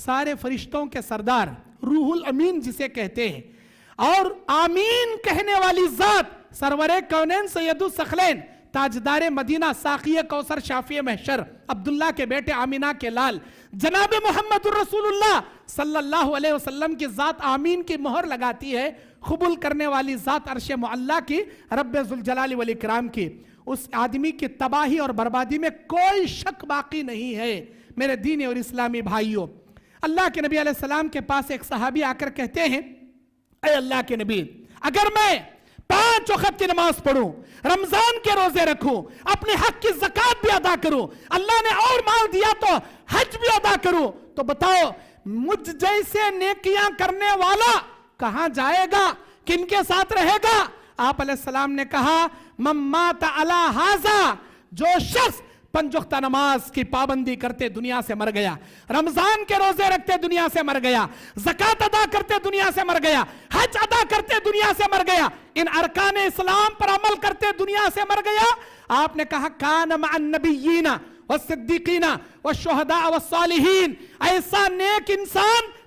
سارے فرشتوں کے سردار، روح الامین جسے کہتے ہیں، اور آمین کہنے والی ذات سرور کونین سید الثقلین، تاجدار مدینہ، ساقی کوثر، شافی محشر، عبداللہ کے بیٹے، آمینہ کے لال، جناب محمد الرسول اللہ صلی اللہ علیہ وسلم کی ذات آمین کی مہر لگاتی ہے. قبول کرنے والی ذات عرش معلیٰ کی، رب ذوالجلال والاکرام کی. اس آدمی کی تباہی اور بربادی میں کوئی شک باقی نہیں ہے. میرے دینی اور اسلامی بھائیوں، اللہ کے نبی علیہ السلام کے پاس ایک صحابی آ کر کہتے ہیں اے اللہ کے نبی، اگر میں 5 وقت کی نماز پڑھوں، رمضان کے روزے رکھوں، اپنے حق کی زکوٰۃ بھی ادا کروں، اللہ نے اور مال دیا تو حج بھی ادا کروں، تو بتاؤ مجھ جیسے نیکیاں کرنے والا کہاں جائے گا، کن کے ساتھ رہے گا؟ آپ علیہ السلام نے کہا من مات علی ھذا، جو شخص 5 وقت نماز کی پابندی کرتے دنیا سے مر گیا، رمضان کے روزے رکھتے دنیا سے مر گیا، زکوٰۃ ادا کرتے دنیا سے مر گیا، حج ادا کرتے دنیا سے مر گیا، ان ارکان اسلام پر عمل کرتے دنیا سے مر گیا. آپ نے کہا کان مع النبیین والصدیقین والشہداء والصالحین، ایسا نیک انسان